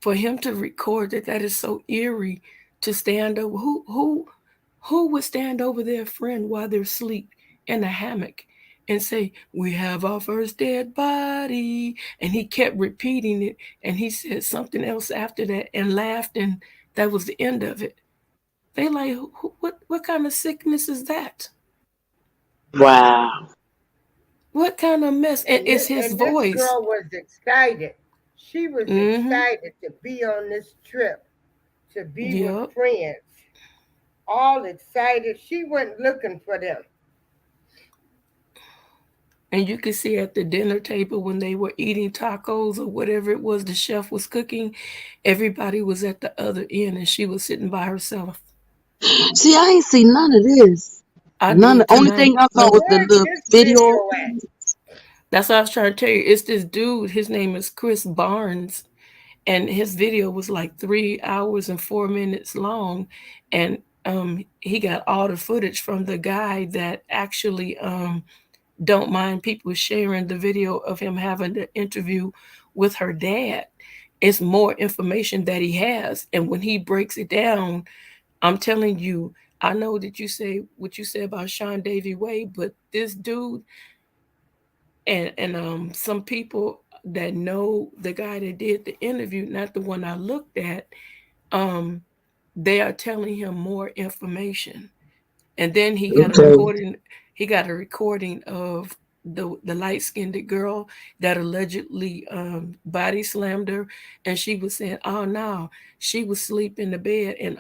for him to record that, that is so eerie. To stand over, who would stand over their friend while they're asleep in a hammock and say, we have our first dead body, and he kept repeating it, and he said something else after that and laughed, and that was the end of it. They like, what kind of sickness is that? Wow. What kind of mess? And it's his And this voice. girl was excited. She was Mm-hmm. excited to be on this trip, to be with Yep. friends, all excited. She went looking for them. And you could see at the dinner table when they were eating tacos or whatever it was the chef was cooking, everybody was at the other end and she was sitting by herself. See, I ain't see none of this. I None. The did only tonight. thing I saw Well, was the where's little this video. video at? That's what I was trying to tell you. It's this dude, his name is Chris Barnes, and his video was like 3 hours and 4 minutes long. And he got all the footage from the guy that actually don't mind people sharing the video of him having the interview with her dad. It's more information that he has. And when he breaks it down, I'm telling you, I know that you say what you say about Sean Davy Wade, but this dude and some people that know the guy that did the interview, not the one I looked at, um, they are telling him more information. And then he got a Okay. recording. He got a recording of the light skinned girl that allegedly body slammed her, and she was saying, "Oh no, she was asleep in the bed, and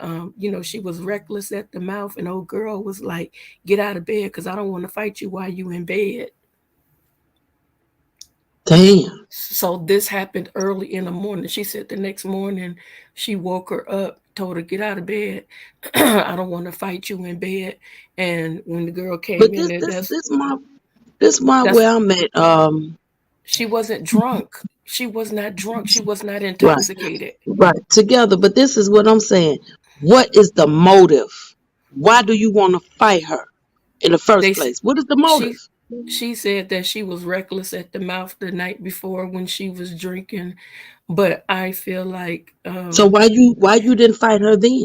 she was reckless at the mouth." And old girl was like, "Get out of bed, because I don't want to fight you while you in bed." Damn. So this happened early in the morning. She said the next morning she woke her up, told her, get out of bed. I don't want to fight you in bed. And when the girl came But in this there, this this my this my that's where I'm at. she wasn't drunk. She was not drunk. She was not Right. intoxicated. Right. Together. But this is what I'm saying. What is the motive? Why do you want to fight her in the They first s- place? What is the she motive? she said that she was reckless at the mouth the night before when she was drinking, but I feel like So why you didn't fight her then?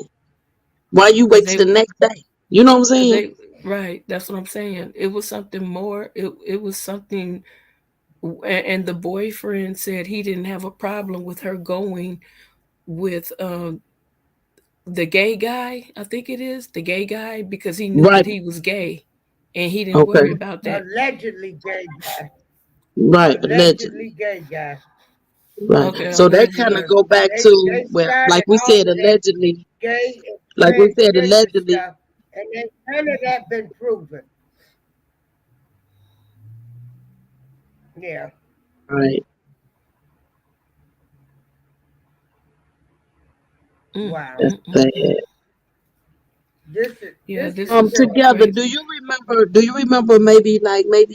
Why you because wait till the next day? You know what I'm because saying? they right, that's what I'm saying. It was something more. It was something. And the boyfriend said he didn't have a problem with her going with the gay guy. I think it is the gay guy, because he knew that Right. he was gay, and he didn't worry Okay. about that. Allegedly gay guy. Right. Allegedly. Allegedly gay guy. Right. Okay, So that kind allegedly. of go back to, They well, like started we off said, with that allegedly. gay and Like we said, transgender allegedly. stuff, and then none of that been proven. Yeah. Right. Mm, Wow. mm, That's mm, mm. sad. Yeah, This this is is so Together. Do crazy. you remember? Do you remember maybe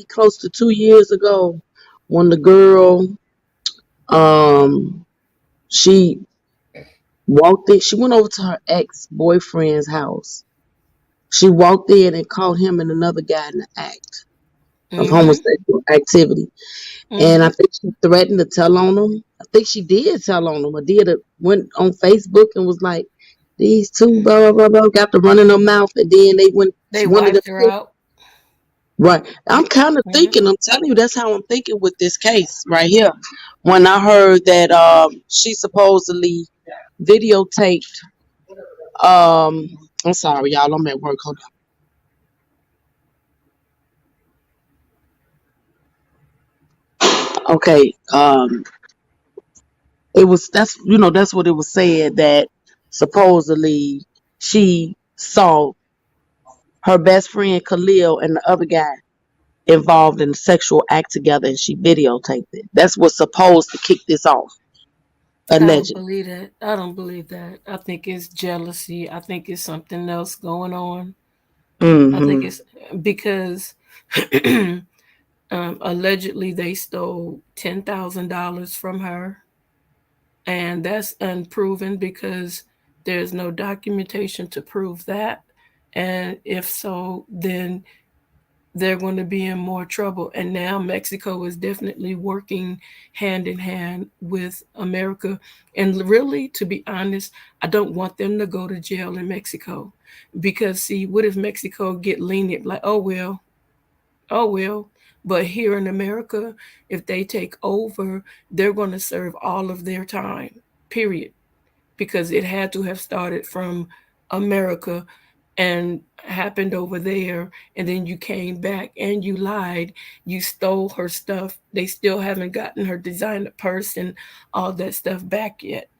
close to 2 years ago when the girl um she walked in, she went over to her ex boyfriend's house She walked in and caught him and another guy in the act of Mhm. homosexual activity. And I Mhm. think she threatened to tell on him. I think she did tell on him, or went on Facebook and was like, "These two, blah blah blah," got to running their mouth, and then they went. They One of them, wiped her out. right? I'm kind of Yeah. thinking. I'm telling you, that's how I'm thinking with this case right here. When I heard that she supposedly videotaped. I'm sorry, y'all. I'm at work. Hold on. Okay. It was that's what it was said that supposedly she saw her best friend Khalil and the other guy involved in a sexual act together, and she videotaped it. That's what's supposed to kick this off, I don't allegedly. believe that. I don't believe that. I think it's jealousy. I think it's something else going on. I think Hmm. it's because allegedly they stole $10,000 from her, and that's unproven because there's no documentation to prove that. And if so, then they're going to be in more trouble. And now Mexico is definitely working hand in hand with America. And really, to be honest, I don't want them to go to jail in Mexico because, see, what if Mexico get lenient? Like, oh, well, oh, well. But here in America, if they take over, they're going to serve all of their time, period, because it had to have started from America and happened over there, and then you came back and you lied, you stole her stuff. They still haven't gotten her designer purse and all that stuff back yet.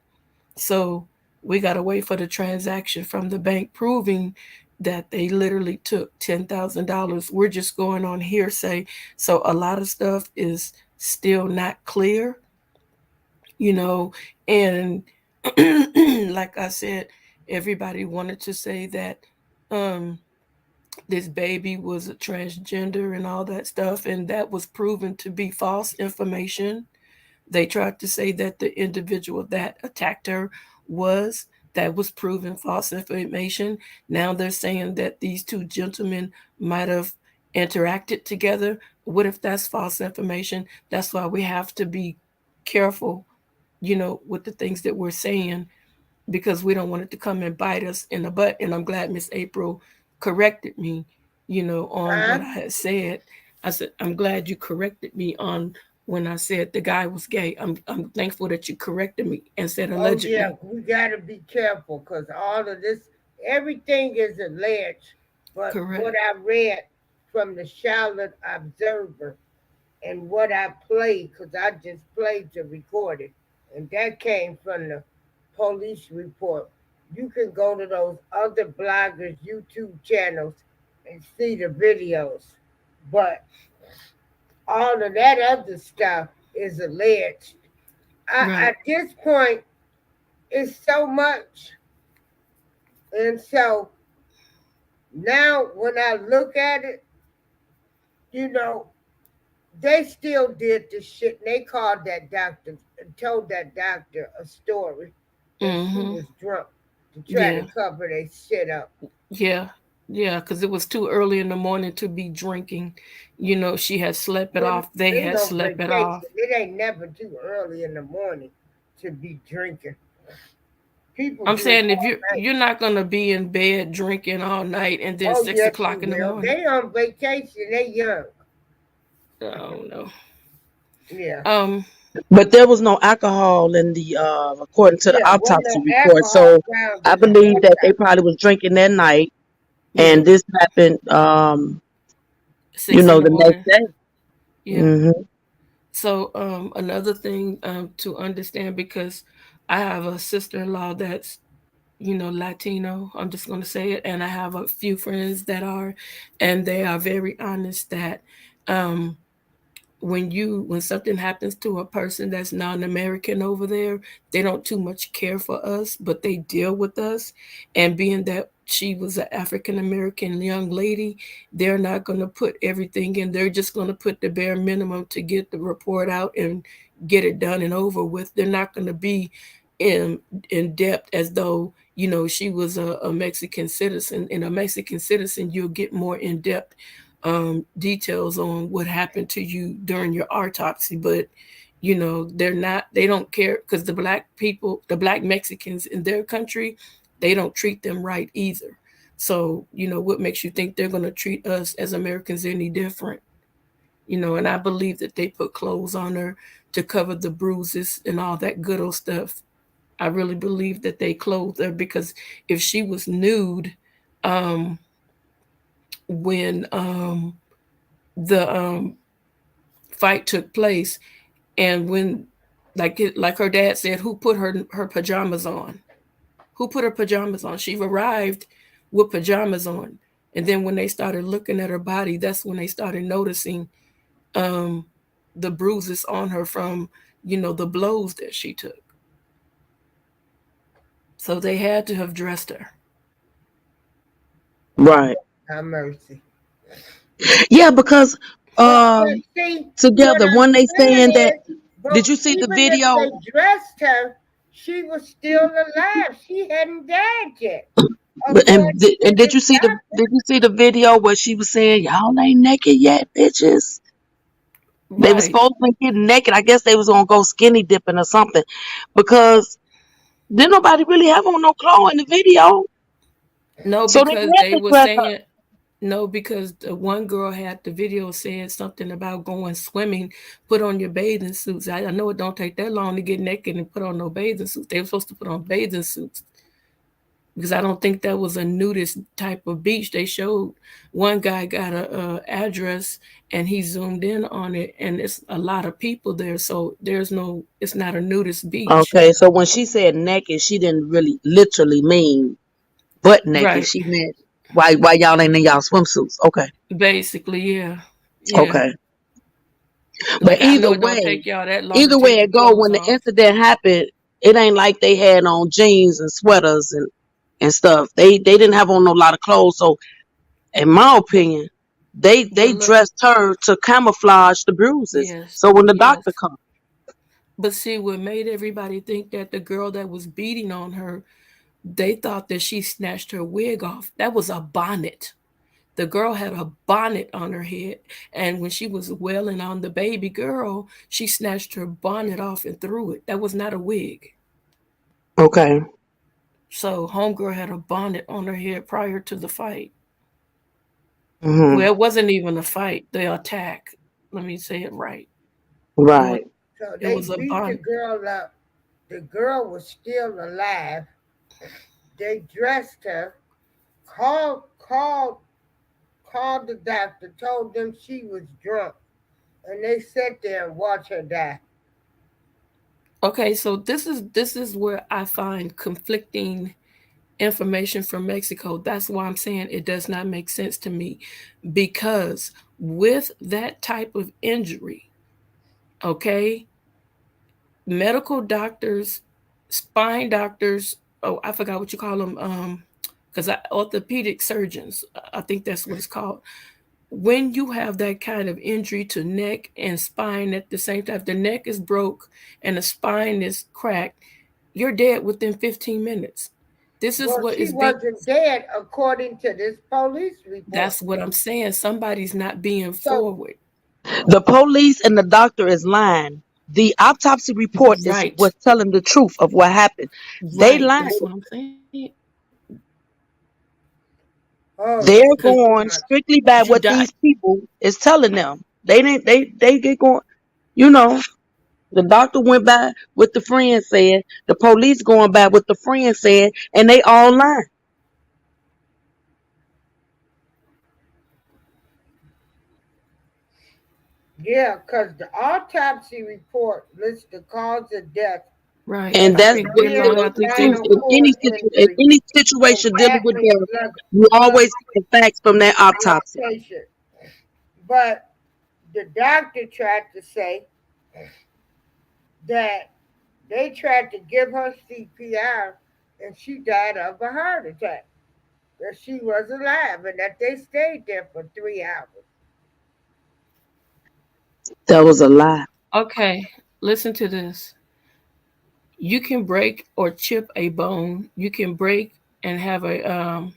So we got to wait for the transaction from the bank proving that they literally took $10,000. We're just going on hearsay, so a lot of stuff is still not clear, you know. And like I said, everybody wanted to say that um this baby was a transgender and all that stuff, and that was proven to be false information. They tried to say that the individual that attacked her was, that was proven false information. Now they're saying that these two gentlemen might have interacted together. What if that's false information? That's why we have to be careful, with the things that we're saying, because we don't want it to come and bite us in the butt. And I'm glad Miss April corrected me, on what Huh? I had said. I said, I'm glad you corrected me on when I said the guy was gay. I'm thankful that you corrected me and said Oh yeah, allegedly. we gotta be careful because all of this, everything is alleged. But what Correct. I read from the Charlotte Observer and what I played, because I just played the recording, and that came from the police report. You can go to those other bloggers' YouTube channels and see the videos. But all of that other stuff is alleged. Right. At this point, it's so much. And so now when I look at it, you know, they still did the shit. And they called that doctor and told that doctor a story that she Mm-hmm. was drunk to try Yeah. to cover their shit up. Yeah. Yeah, because it was too early in the morning to be drinking. She had slept it When off. They they had on slept it off. vacation, it ain't never too early in the morning to be drinking. People I'm drink saying if all you're night. you're not gonna be in bed drinking all night and then Oh, six yes, you o'clock in the will. morning. They on vacation. They young. I don't know. Yeah. Um, But there was no alcohol in the according to the Yeah. Wasn't autopsy no report. alcohol So found I in the believe that they autopsy. probably was drinking that night, yeah, and this happened six in the the next morning. day. Yeah. Hmm. So another thing to understand, because I have a sister-in-law that's Latino. I'm just gonna say it, and I have a few friends that are, and they are very honest that um when something happens to a person that's non-American over there, they don't too much care for us, but they deal with us. And being that she was an African American young lady, they're not going to put everything in. They're just going to put the bare minimum to get the report out and get it done and over with. They're not going to be in in depth as though she was a Mexican citizen. And a Mexican citizen, you'll get more in depth details on what happened to you during your autopsy. But they don't care, because the black people, the black Mexicans in their country, they don't treat them right either. So what makes you think they're going to treat us as Americans any different? And I believe that they put clothes on her to cover the bruises and all that good old stuff. I really believe that they clothed her, because if she was nude um, when the fight took place, and when, like her dad said, who put her pajamas on? Who put her pajamas on? She arrived with pajamas on, and then when they started looking at her body, that's when they started noticing um, the bruises on her from the blows that she took. So they had to have dressed her. Right. Have mercy. Yeah, because But um see, what together I'm when they saying saying that, is, but did you see the even if video? they dressed her, she was still alive. She hadn't died yet, according to And did this you see doctor. the video where she was saying, y'all ain't naked yet, bitches? They was Right. supposed to get naked. I guess they was gonna go skinny dipping or something. Because didn't nobody really have on no clothes in the video. No, So they because had they to were dress her. saying no, because the one girl had the video said something about going swimming, put on your bathing suits. I know it don't take that long to get naked and put on no bathing suits. They were supposed to put on bathing suits, because I don't think that was a nudist type of beach. They showed one guy got a address, and he zoomed in on it, and it's a lot of people there, so it's not a nudist beach. Okay, so when she said naked, she didn't really literally mean butt naked. Right. She meant why y'all ain't in y'all swimsuits. Okay. Basically, yeah. Yeah. Okay. But Like, I know it don't take y'all that long to either way take your it go, clothes when the off. incident happened, it ain't like they had on jeans and sweaters and stuff. They didn't have on a lot of clothes. So in my opinion, they But look, dressed her to camouflage the bruises. yes, So when the doctor yes. comes, But see, what made everybody think that the girl that was beating on her, they thought that she snatched her wig off. That was a bonnet. The girl had a bonnet on her head, and when she was wailing on the baby girl, she snatched her bonnet off and threw it. That was not a wig. okay. So homegirl had a bonnet on her head prior to the fight. Hmm. Well, it wasn't even a fight, the attack. Let me say it right. It was Right. So it they was a beat the bonnet. girl up. The girl was still alive. They dressed her, called, called, called the doctor, told them she was drunk, and they sat there and watched her die. Okay, so this is where I find conflicting information from Mexico. That's why I'm saying it does not make sense to me, because with that type of injury, okay, medical doctors, spine doctors, oh, I forgot what you call them, because orthopedic surgeons, I think that's what it's called. When you have that kind of injury to neck and spine at the same time, if the neck is broke and the spine is cracked, you're dead within 15 minutes. This is Well, what she is being, wasn't dead according to this police report. that's what I'm saying. Somebody's not being So, forward. The police and the doctor is lying. The autopsy report is Right, was telling the truth of what happened. They right. lying. That's what I'm saying. oh, They're Because too going much. strictly by she what died. these people is telling them. They didn't. They get going. You know, the doctor went by what the friend said. The police going by what the friend said, and they all lying. Yeah, because the autopsy report lists the cause of death Right. And as I that's think we're severe going to really have to the take. truth spinal in cord in injury any and situation dealing with badly them. You always get the facts from that autopsy. luxation. But the doctor tried to say that they tried to give her CPR and she died of a heart attack. That she was alive and that they stayed there for 3 hours. That was a lie. Okay, listen to this. You can break or chip a bone. You can break and have a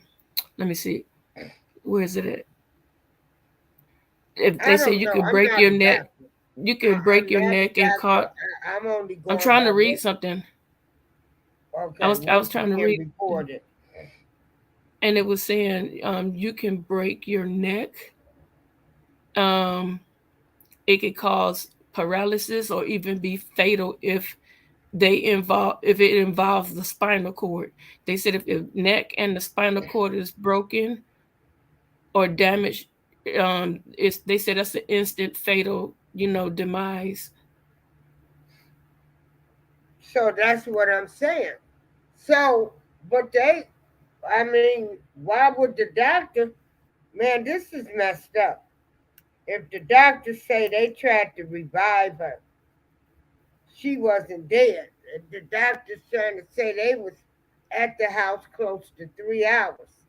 let me see, where is it at? If I they say don't you know. could I'm break not your a neck, doctor. you can break I'm your not a neck and doctor. caught. I'm only I'm going trying by to read what. something. Okay, I what's was trying to been read, reported? and it was saying you can break your neck. Um, it could cause paralysis or even be fatal if it involves the spinal cord. They said if the neck and the spinal cord is broken or damaged, it's they said that's an instant fatal, demise. So that's what I'm saying. So, but I mean, why would the doctor, man, this is messed up. If the doctors say they tried to revive her, she wasn't dead. And the doctor's trying to say they was at the house close to 3 hours.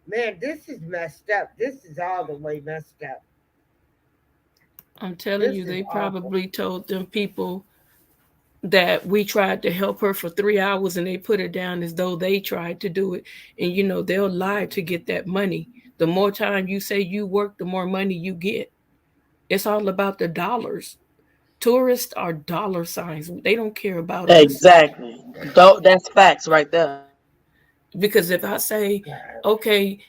Man, this is messed up. This is all the way messed up. I'm telling This you, is they awful. probably told them people that we tried to help her for 3 hours and they put her down as though they tried to do it. And they'll lie to get that money. The more time you say you work, the more money you get. It's all about the dollars. Tourists are dollar signs. They don't care about us. Exactly. That's facts right there. Because if I say, okay,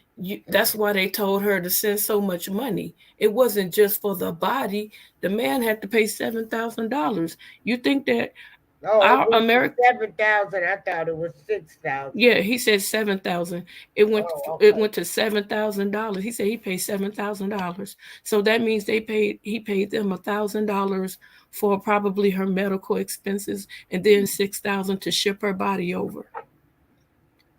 that's why they told her to send so much money. It wasn't just for the body. The man had to pay $7,000. You think that Oh, it our went to American? 7,000. I thought it was 6,000. Yeah, he said 7,000. Oh, It okay. went to $7,000. He said he paid $7,000. So that means he paid them $1,000 for probably her medical expenses and then 6,000 to ship her body over.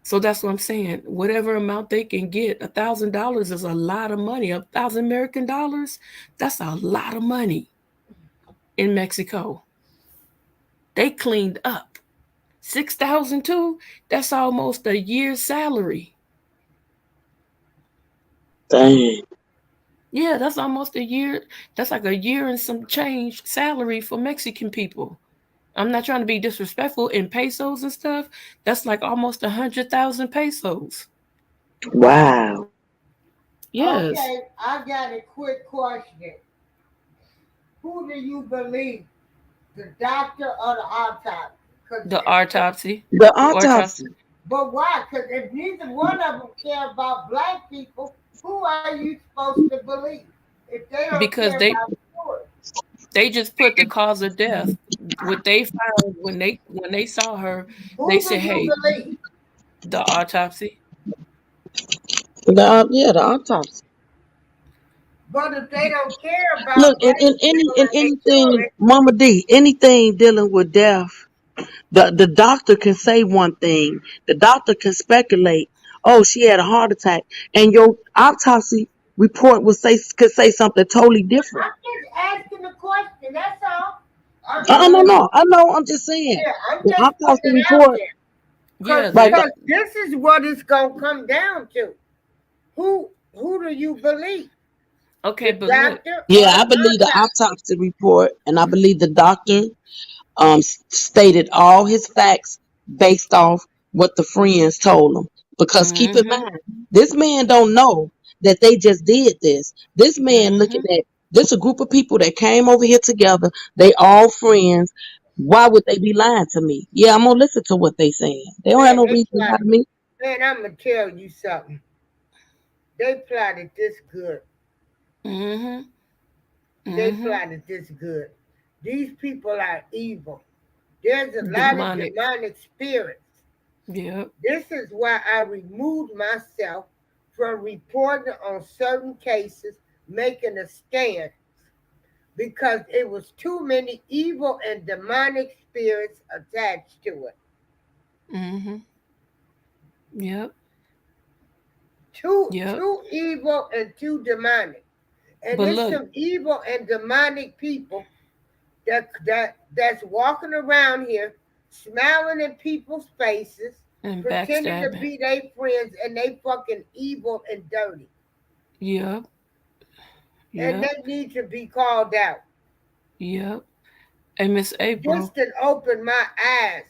So that's what I'm saying. Whatever amount they can get, $1,000 is a lot of money. 1,000 American dollars, that's a lot of money in Mexico. They cleaned up. 6,000 too. That's almost a year's salary. Dang. Yeah, that's almost a year. That's like a year and some change salary for Mexican people. I'm not trying to be disrespectful in pesos and stuff. That's like almost 100,000 pesos. Wow. Yes, Okay, I got a quick question. Who do you believe, the doctor or the autopsy? Cause, the autopsy, The autopsy, autopsy. but why? Because if neither one of them care about black people, who are you supposed to believe? If they don't care because about the story, they just put the cause of death. What they found when they saw her, they who do said, you "Hey, believe? the autopsy." Yeah, the autopsy. But if they don't care Look, about in, black in any people in and their anything, children, Mama D, anything dealing with death, the doctor can say one thing. The doctor can speculate. Oh, she had a heart attack, and your autopsy report could say something totally different. I'm just asking the question. That's all. No, I'm no, I know. I'm just saying yeah, I'm the just autopsy putting it out report. there. Cause, Yeah, Right. they cause this is what it's gonna come down to. Who do you believe? okay, The but look, doctor Yeah, or the I believe the autopsy? autopsy report, and I believe the doctor stated all his facts based off what the friends told him. Because keep in mhm, mind, this man don't know that they just did this. This man looking mhm. at this a group of people that came over here together. They all friends. Why would they be lying to me? Yeah, I'm gonna listen to what they saying. They don't have Man, no they reason to lie plotted. to me. Man, I'm gonna tell you something. They plotted this good. Mhm. They Mhm. plotted this good. These people are evil. There's a lot of Demonic. demonic spirits. Yep. This is why I removed myself from reporting on certain cases, making a stand, because it was too many evil and demonic spirits attached to it. Mhm. Yep. Too Yep. too evil and too demonic. And But there's look, some evil and demonic people that's walking around here smiling in people's faces, and pretending to backstabbing. be their friends, and they fucking evil and dirty. Yep. And Yep. they need to be called out. Yep. And Miss This April, can open my eyes.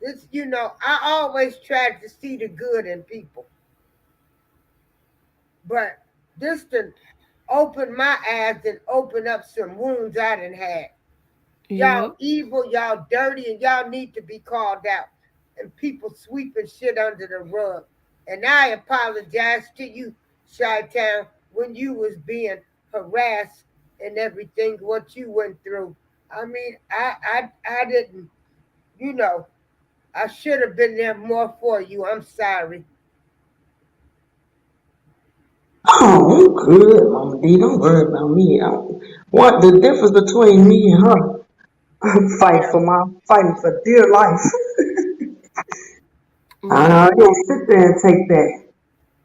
This, I always tried to see the good in people, but this to open my eyes and open up some wounds I done had. Y'all Yep. evil, y'all dirty, and y'all need to be called out. And people sweeping shit under the rug. And I apologize to you, Chi-Town, when you was being harassed and everything, what you went through. I mean, I didn't, you know, I should have been there more for you. I'm sorry. Oh, I'm good, Mama D. Don't worry about me. What the difference between me and her? Yeah. Fighting for dear life. Right. You don't sit there and take that.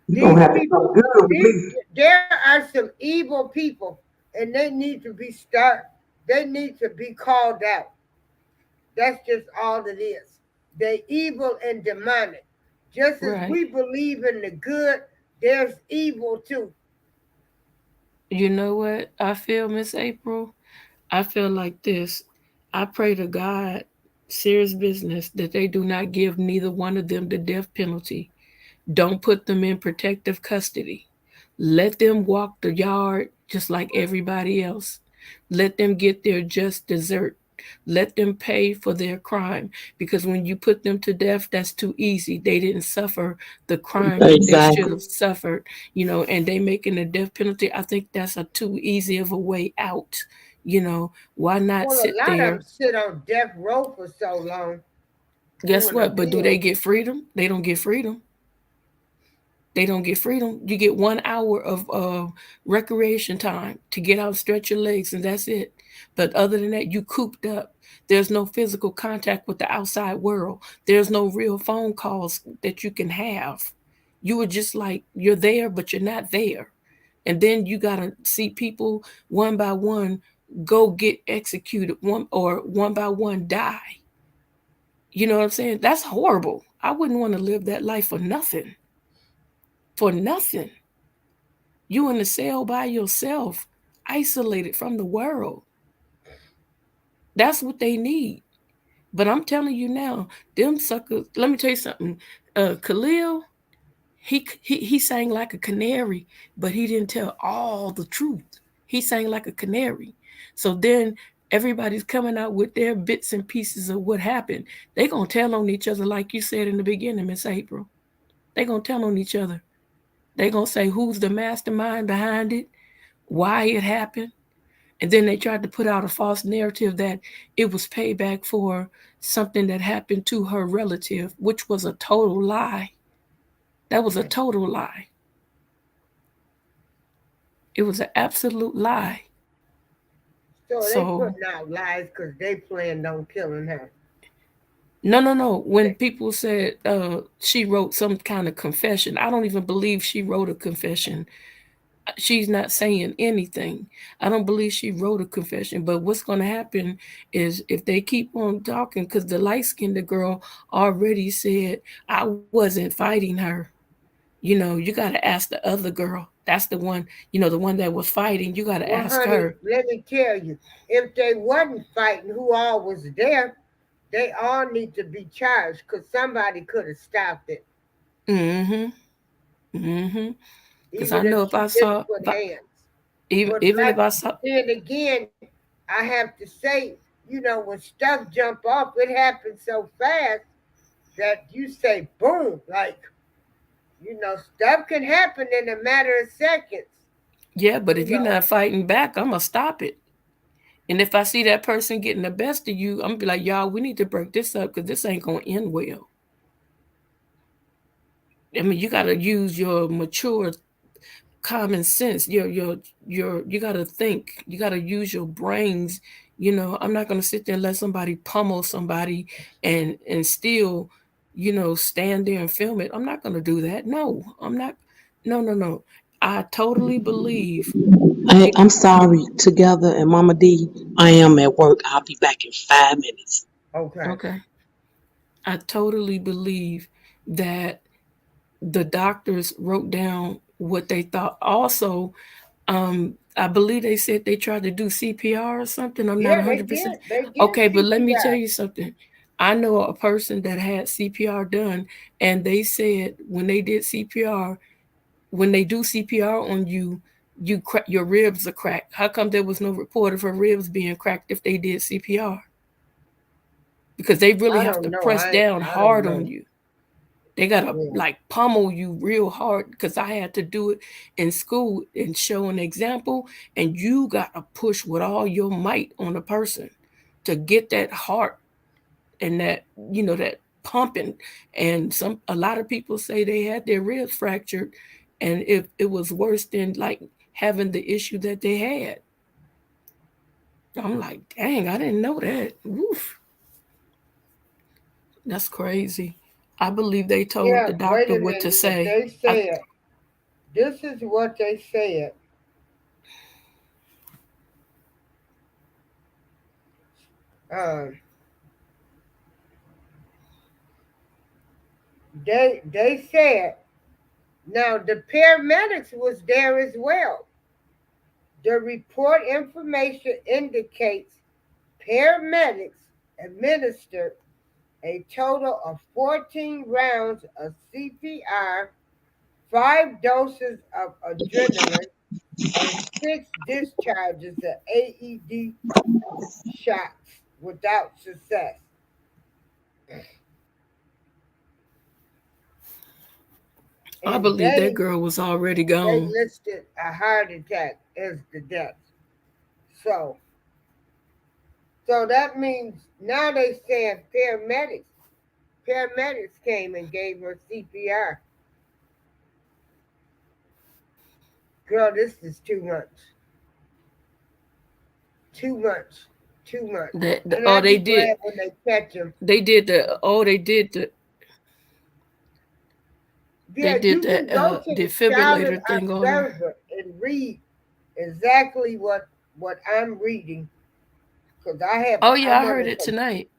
You gonna These have to come people, good with these, me. there are some evil people, and they need to be They need to be called out. That's just all it is. They evil and demonic. Just as Right. we believe in the good, there's evil too. You know what I feel, Miss April? I feel like this. I pray to God, serious business, that they do not give neither one of them the death penalty. Don't put them in protective custody. Let them walk the yard just like everybody else. Let them get their just desert. Let them pay for their crime. Because when you put them to death, that's too easy. They didn't suffer the crime that they should Exactly. have suffered, and they making a death penalty. I think that's a too easy of a way out. Why not Well, a sit lot of there? them sit on death row for so long Guess doing a what? But do bill. they get freedom? They don't get freedom. They don't get freedom. You get 1 hour of recreation time to get out, stretch your legs, and that's it. But other than that, you cooped up. There's no physical contact with the outside world. There's no real phone calls that you can have. You are just like you're there, but you're not there. And then you gotta see people one by one go get executed, one by one die. You know what I'm saying? That's horrible. I wouldn't want to live that life for nothing. For nothing. You in the cell by yourself, isolated from the world. That's what they need. But I'm telling you now, them suckers. Let me tell you something. Khalil, he sang like a canary, but he didn't tell all the truth. He sang like a canary. So then everybody's coming out with their bits and pieces of what happened. They gonna tell on each other, like you said in the beginning, Miss April. They gonna tell on each other. They gonna say who's the mastermind behind it, why it happened. And then they tried to put out a false narrative that it was payback for something that happened to her relative, which was a total lie. That was a total lie. It was an absolute lie. So they So, putting out lies because they planned on killing her. no, no, no. When people said she wrote some kind of confession, I don't even believe she wrote a confession. She's not saying anything. I don't believe she wrote a confession. But what's going to happen is if they keep on talking, because the light skinned girl already said, I wasn't fighting her. You got to ask the other girl. That's the one, the one that was fighting. You got to Well, ask honey, her. let me tell you, if they wasn't fighting, who all was there, they all need to be charged because somebody could have stopped it, Mm hmm. Mm hmm. Because I even if know she didn't put hands. But even if like I saw, then again, I have to say, when stuff jump off, it happens so fast that you say boom, like stuff can happen in a matter of seconds. yeah, but You if you're know, not fighting back, I'm going to stop it. And if I see that person getting the best of you, I'm going to be like, y'all, we need to break this up because this ain't going to end well. I mean, you got to use your mature common sense. You got to think. You got to use your brains. I'm not going to sit there and let somebody pummel somebody and still, stand there and film it. I'm not going to do that. No, I'm not. No, no, no. I totally believe. I'm sorry, Together and Mama D. I am at work. I'll be back in 5 minutes. okay. Okay. I totally believe that the doctors wrote down what they thought. Also, I believe they said they tried to do CPR or something. I'm not Yeah, they 100%. did. They did Okay, but let me tell CPR. you something. I know a person that had CPR done, and they said when they did CPR, when they do CPR on you, your ribs are cracked. How come there was no report of her ribs being cracked if they did CPR? Because they really I have to don't know. press down I don't hard know. on you. They gotta Yeah. like pummel you real hard because I had to do it in school and show an example, and you gotta push with all your might on a person to get that heart and that that pumping. And a lot of people say they had their ribs fractured, and if it was worse than like having the issue that they had. I'm like, dang, I didn't know that. Oof, that's crazy. I believe they told Yeah, the wait doctor a what to minute. If say. they I said, this is what they said. Um, they said, now the paramedics was there as well. The report information indicates paramedics administered a total of 14 rounds of CPR, 5 doses of adrenaline, and 6 discharges of AED shots without success. And believe that girl was already they gone. listed a heart attack as the death. So so that means now they saying paramedics came and gave her CPR. Girl, this is too much. Too much. Too much. And Oh, I'd be glad when they catch him. they Yeah, did you the can go to the Charlotte defibrillator thing on her. Observer and read exactly what I'm reading because Oh I'm yeah, I one heard of it them. tonight.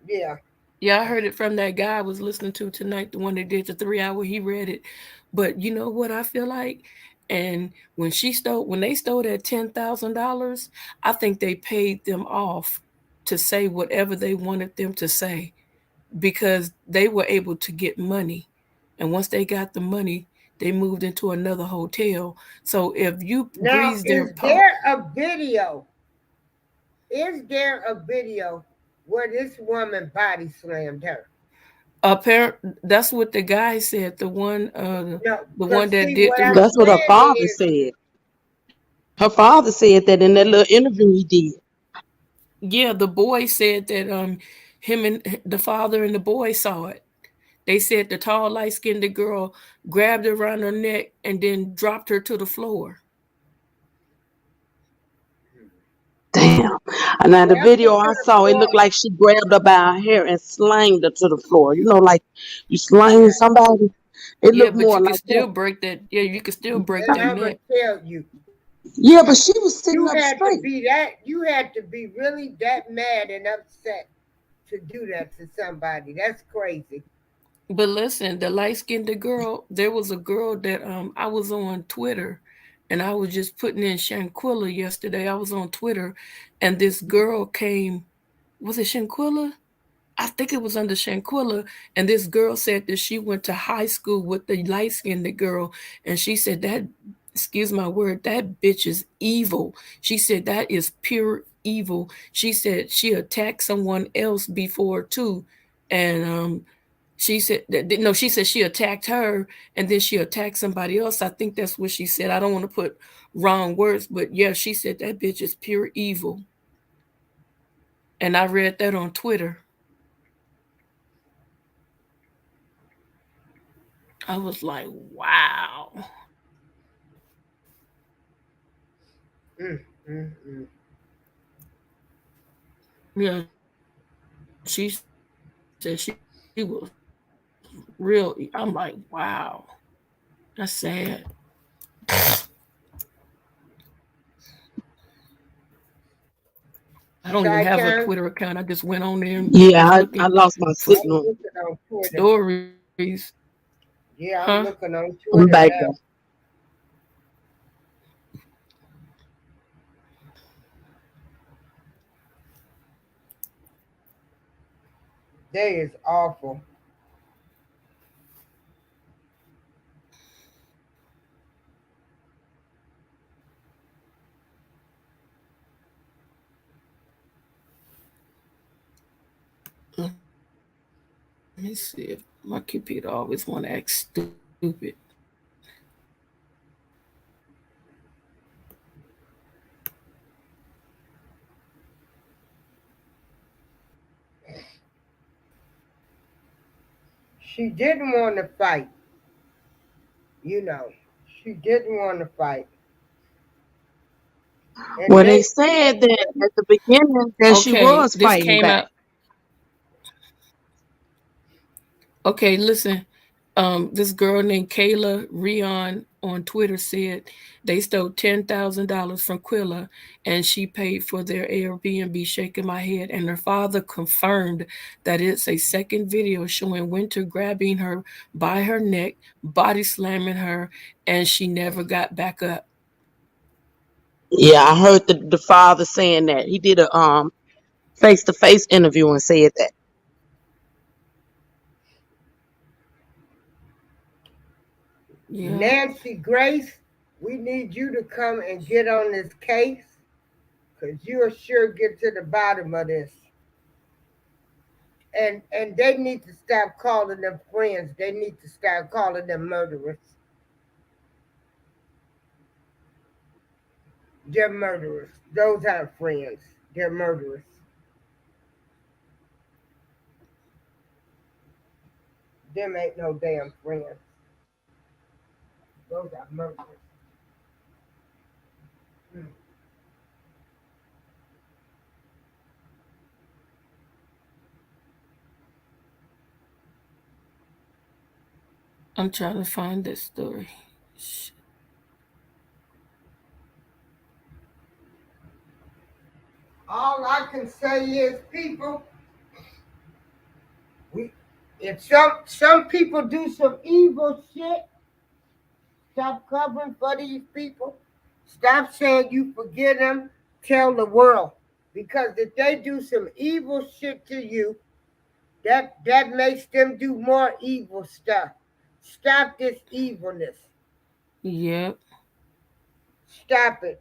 Yeah, Yeah, I heard it from that guy I was listening to tonight, the one that did the 3 hour. He read it, but you know what I feel like. And when they stole that $10,000, I think they paid them off to say whatever they wanted them to say because they were able to get money. And once they got the money, they moved into another hotel. So if you now grease their palm, is there a video where this woman body slammed her? apparent that's what the guy said. No, The one because that see did what the I'm That's what her saying father is, said. Her father said that in that little interview he did. yeah, the boy said that him and the father and the boy saw it. They said the tall light skinned girl grabbed her around her neck and then dropped her to the floor. Damn. And now the grab her video to I the saw, it floor. looked like she grabbed her by her hair and slanged her to the floor. You know, like you slang Yeah, somebody. It Yeah, looked but more you could like still that. break that. Yeah, you could still break and their I'm gonna neck. tell you, Yeah, but she was sitting you up had to straight. be that. You had to be really that mad and upset to do that to somebody. That's crazy. But listen, the light skinned girl, there was a girl that I was on Twitter and I was just putting in Shanquella yesterday. I was on Twitter and this girl came, was it Shanquella? I think it was under Shanquella, and this girl said that she went to high school with the light skinned girl, and she said that, excuse my word, that bitch is evil. She said that is pure evil. She said she attacked someone else before too, and she said that no, she said she attacked her, and then she attacked somebody else. I think that's what she said. I don't want to put wrong words, but yeah, she said that bitch is pure evil, and I read that on Twitter. I was like, wow. Mm, mm, mm. Yeah, she said she was real. I'm like, wow, that's sad. I don't even have a Chi-town, Twitter account. I just went on there and Yeah, was I looking lost my for I'm signal. looking on Twitter. stories. Yeah, Huh? I'm looking on I'm Twitter back now. though. They is awful. Let me see if my computer always want to act stupid. She didn't want to fight, you know. She didn't want to fight. And Well, they said that at the beginning that she Okay, was this fighting came back. out. Okay, listen. This girl named Kayla Rion on Twitter said they stole $10,000 from Quilla, and she paid for their Airbnb. Shaking my head, and her father confirmed that it's a second video showing Winter grabbing her by her neck, body slamming her, and she never got back up. Yeah, I heard the father saying that. He did a face to face interview and said that. Yeah, Nancy Grace, we need you to come and get on this case because you'll sure get to the bottom of this. And they need to stop calling them friends. They need to start calling them murderers. They're murderers. Those aren't friends. They're murderers. Them ain't no damn friends. Those are murderers. Mm. I'm trying to find this story. All I can say is, people, we if some people do some evil shit, stop covering for these people. Stop saying you forgive them. Tell the world. Because if they do some evil shit to you, that makes them do more evil stuff. Stop this evilness. Yep. Stop it.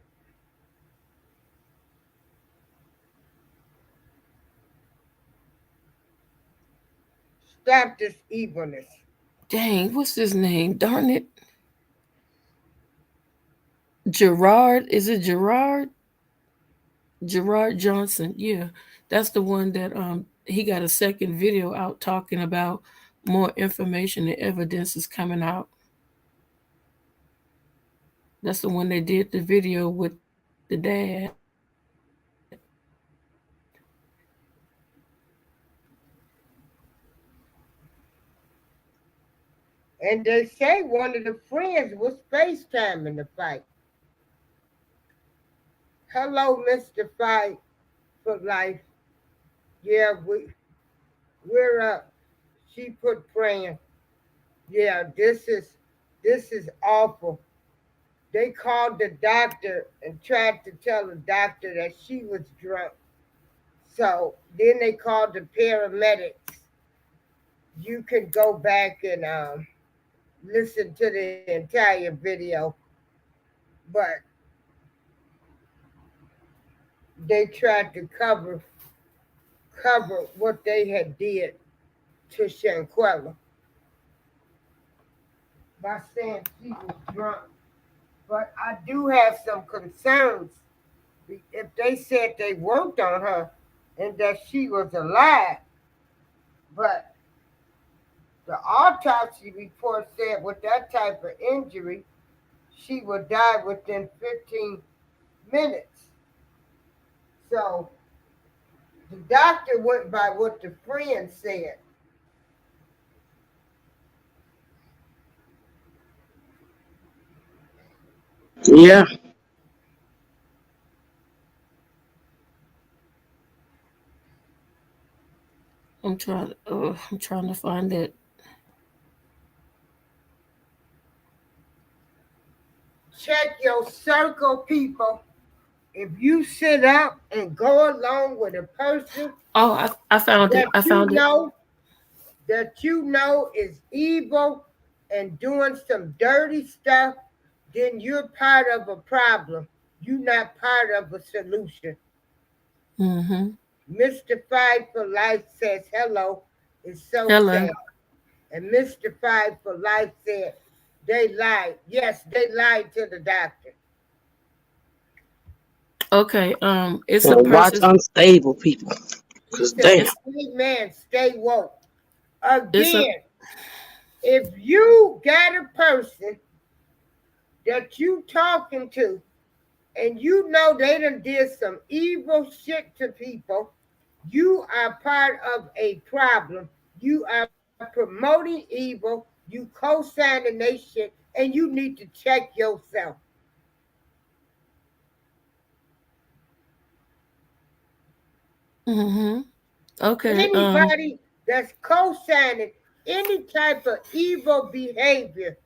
Stop this evilness. Dang, what's his name? Darn it. Gerard. Is it Gerard? Gerard Johnson. Yeah. That's the one that he got a second video out talking about more information and evidence is coming out. That's the one they did the video with the dad. And they say one of the friends was FaceTiming the fight. Hello, Mr. Fight for Life. Yeah, we're up. She put praying. Yeah, this is awful. They called the doctor and tried to tell the doctor that she was drunk. So then they called the paramedics. You can go back and listen to the entire video, but they tried to cover what they had did to Shanquella by saying she was drunk. But I do have some concerns if they said they worked on her and that she was alive, but the autopsy report said with that type of injury, she would die within 15 minutes. So the doctor went by what the friend said. Yeah. I'm trying to find it. Check your circle, people. If you sit up and go along with a person Oh, I found it. that I you found it. know, that you know is evil and doing some dirty stuff, then you're part of a problem. You're not part of a solution. Mm-hmm. Mystified for Life says hello. It's so Hello. sad. And Mystified for Life said they lied. Yes, they lied to the doctor. Okay. It's So a watch person. unstable people. He Cause said, damn. It's Amen, stay woke. it's a. Again, if you got a person that you talking to and you know they done did some evil shit to people, you are part of a problem. You are promoting evil. You co-signing their shit, and you need to check yourself. Mm-hmm. Okay. Anybody that's co-signing any type of evil behavior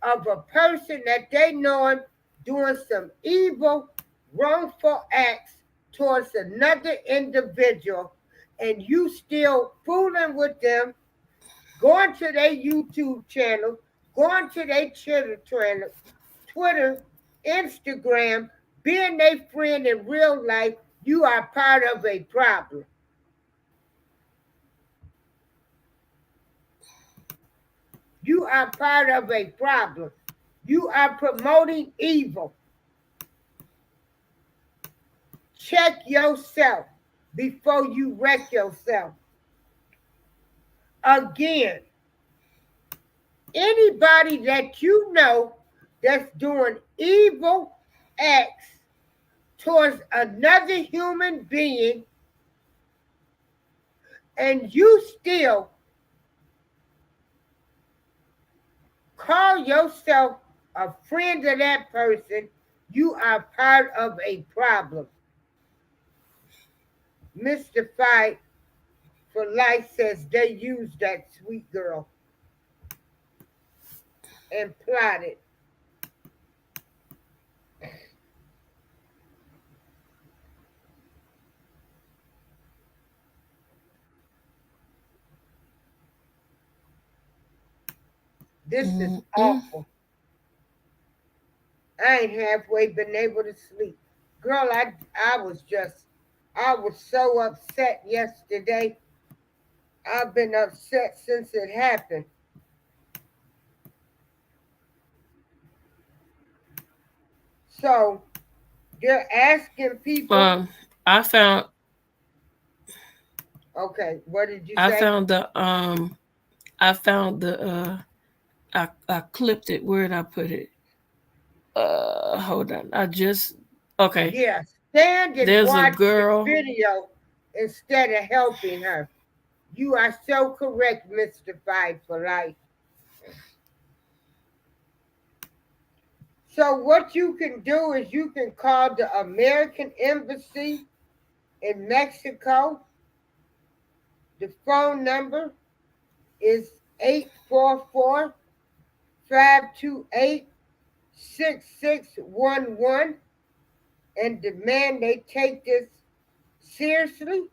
of a person that they know him doing some evil, wrongful acts towards another individual, and you still fooling with them, going to their YouTube channel, going to their Twitter, Instagram, being their friend in real life, you are part of a problem. You are part of a problem. You are promoting evil. Check yourself before you wreck yourself. Again, anybody that you know that's doing evil acts towards another human being and you still call yourself a friend of that person, you are part of a problem. Mr. Fight for Life says they used that sweet girl and plotted. This is Mm-mm. awful. I ain't halfway been able to sleep. Girl, I was so upset yesterday. I've been upset since it happened. So they're asking people, Um. I found. okay, what did you I say? found the. I found the. I clipped it. Where did I put it? Hold on. I just. Okay. Yeah, stand and There's a watch the girl. video instead of helping her. You are so correct, Mr. Fight for Life. So what you can do is you can call the American Embassy in Mexico. The phone number is 844-528-6611 and demand they take this seriously.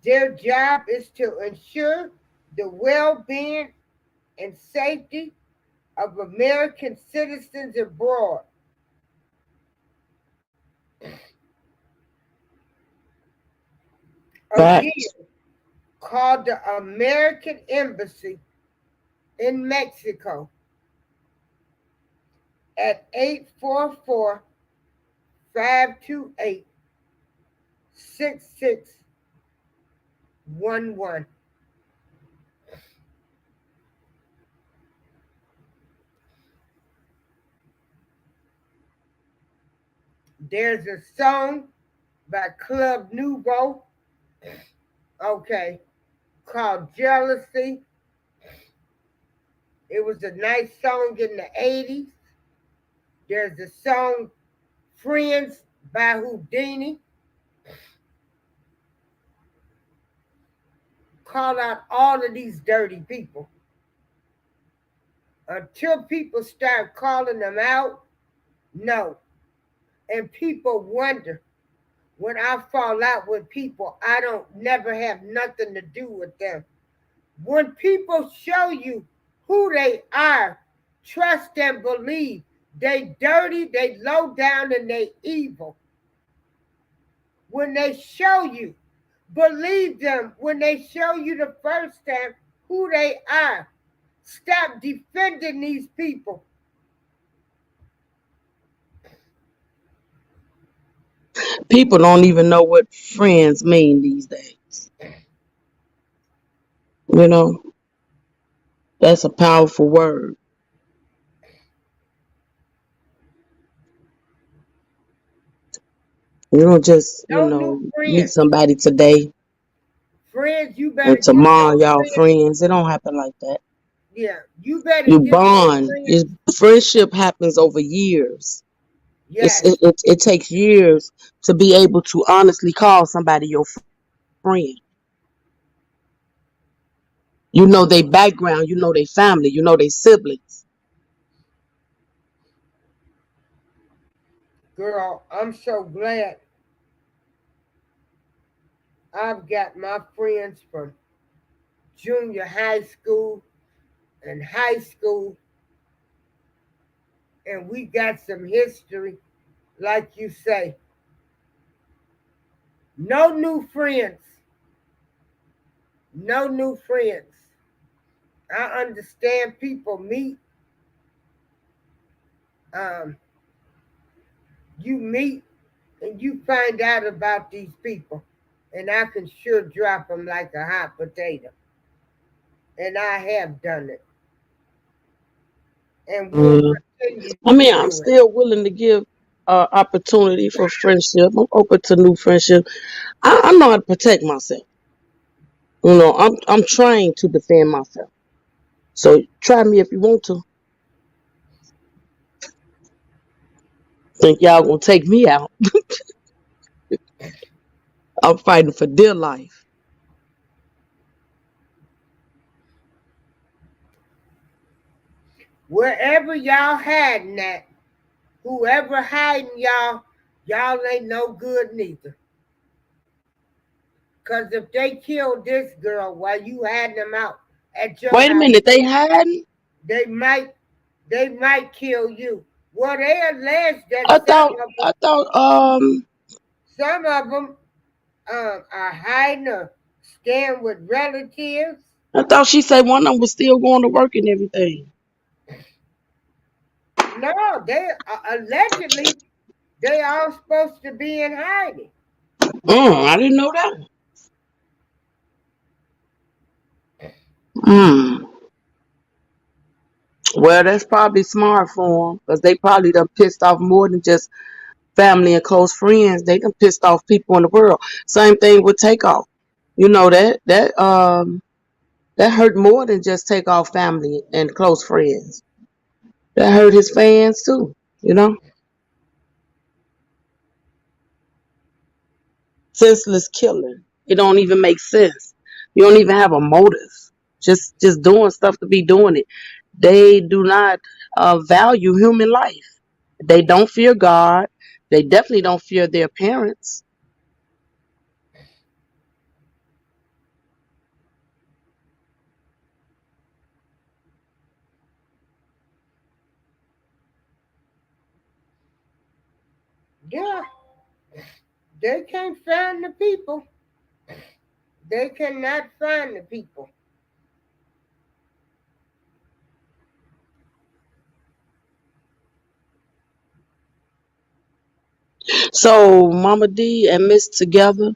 Their job is to ensure the well being and safety of American citizens abroad. Facts. Again, call the American Embassy in Mexico at 844-528-6611. There's a song by Club Nouveau, okay, called Jealousy. It was a nice song in the 80s. There's a song Friends by Houdini. Call out all of these dirty people. Until people start calling them out, no. And people wonder when I fall out with people, I don't never have nothing to do with them. When people show you who they are, trust and believe. They dirty, they low down, and they evil. When they show you, believe them when they show you the first time who they are. Stop defending these people. People don't even know what friends mean these days. You know, that's a powerful word. You don't just, No new meet friends. somebody today Friends, you better and get tomorrow your y'all friends. friends. It don't happen like that. Yeah, you better You get your bond. friends. Friendship happens over years. Yes, It takes years to be able to honestly call somebody your friend. You know their background, you know their family, you know their siblings. girl, I'm so glad I've got my friends from junior high school and high school, and we got some history, like you say. No new friends. No new friends. I understand people meet, um, you meet and you find out about these people, and I can sure drop them like a hot potato. And I have done it and will Mm. continue I to mean, I'm do it. still willing to give opportunity for friendship. I'm open to new friendship. I know how to protect myself. I'm trained to defend myself. So try me if you want to. Think y'all gonna take me out? I'm fighting for dear life. Wherever y'all hiding at, whoever hiding y'all, y'all ain't no good neither. Cause if they killed this girl while you had them out at your Wait a house, minute, they hiding? they might they might kill you. Well, they allege that I thought I thought some of them are hiding or staying with relatives. I thought she said one of them was still going to work and everything. No, they allegedly they all supposed to be in hiding. I didn't know that. Mm. Well, that's probably smart for them because they probably done pissed off more than just family and close friends. They done pissed off people in the world. Same thing with Takeoff. You know that hurt more than just Takeoff family and close friends. That hurt his fans too. You know, senseless killing. It don't even make sense. You don't even have a motive. Just doing stuff to be doing it. They do not value human life. They don't fear God. They definitely don't fear their parents. Yeah, they can't find the people. They cannot find the people. So Mama D and Miss together.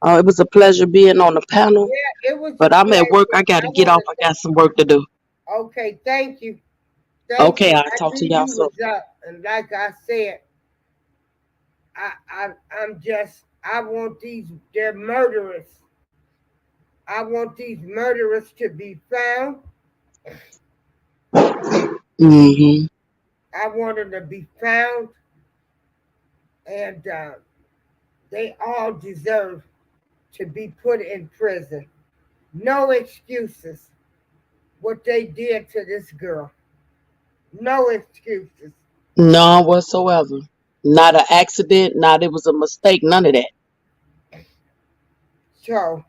It was a pleasure being on the panel. Yeah, it was a But I'm at work. pleasure. I got I to get want off. to I say, got some work to do. okay, thank you. Thank Okay, you. I'll I talk knew to y'all you soon. was up. And like I said, I'm just, I want they're murderers. I want these murderers to be found. Hmm. I want them to be found. And they all deserve to be put in prison. No excuses. What they did to this girl. No excuses. None whatsoever. Not an accident. Not it was a mistake. None of that. So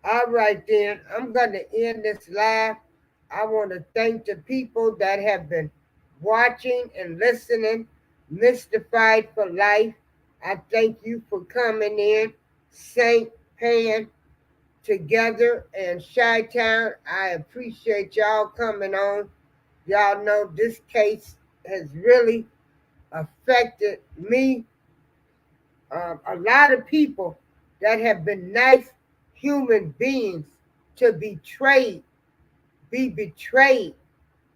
All right, then. I'm going to end this live. I want to thank the people that have been watching and listening. Mystified for Life. I thank you for coming in. Saint Pan together and Chi Town. I appreciate y'all coming on. Y'all know this case has really affected me. A lot of people that have been nice human beings to be betrayed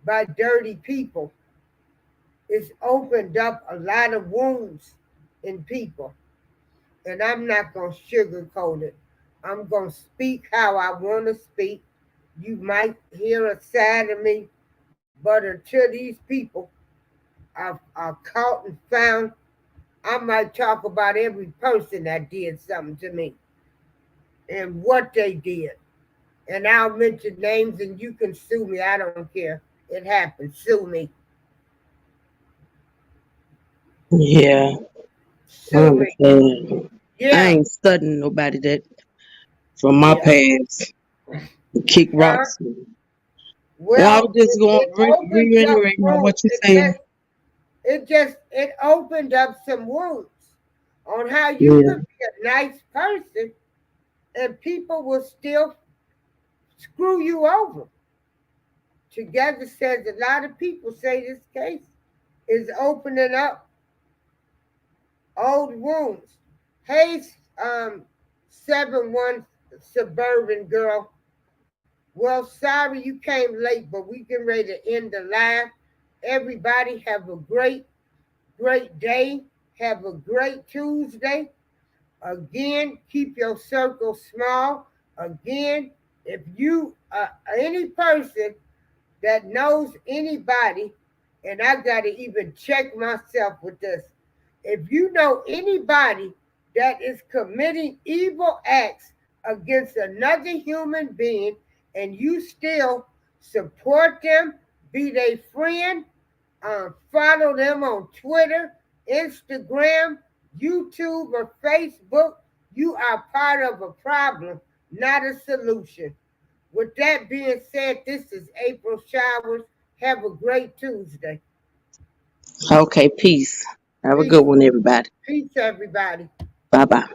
by dirty people. It's opened up a lot of wounds in people. And I'm not going to sugarcoat it. I'm going to speak how I want to speak. You might hear a side of me, but until these people are caught and found, I might talk about every person that did something to me and what they did. And I'll mention names and you can sue me. I don't care. It happened. Sue me. Yeah, I Sue me. understand. I Yeah. ain't studying nobody that from my Yeah. past kick Huh? rocks. And I was Well, just going it opens up reiterating on what wounds. you saying. It opened up some wounds on how you Yeah. could be a nice person and people will still screw you over. Together says a lot of people say this case is opening up old wounds. Hey, um, 7-1 suburban girl. Well, sorry you came late, but we getting ready to end the live. Everybody have a great day. Have a great Tuesday. Again, keep your circle small. Again, if you any person that knows anybody, and I got to even check myself with this. If you know anybody that is committing evil acts against another human being and you still support them, be they friend, follow them on Twitter, Instagram, YouTube, or Facebook, you are part of a problem, not a solution. With that being said, this is April Showers. Have a great Tuesday. Okay, peace. Have a good Peace. one, everybody. Peace, everybody. Bye bye.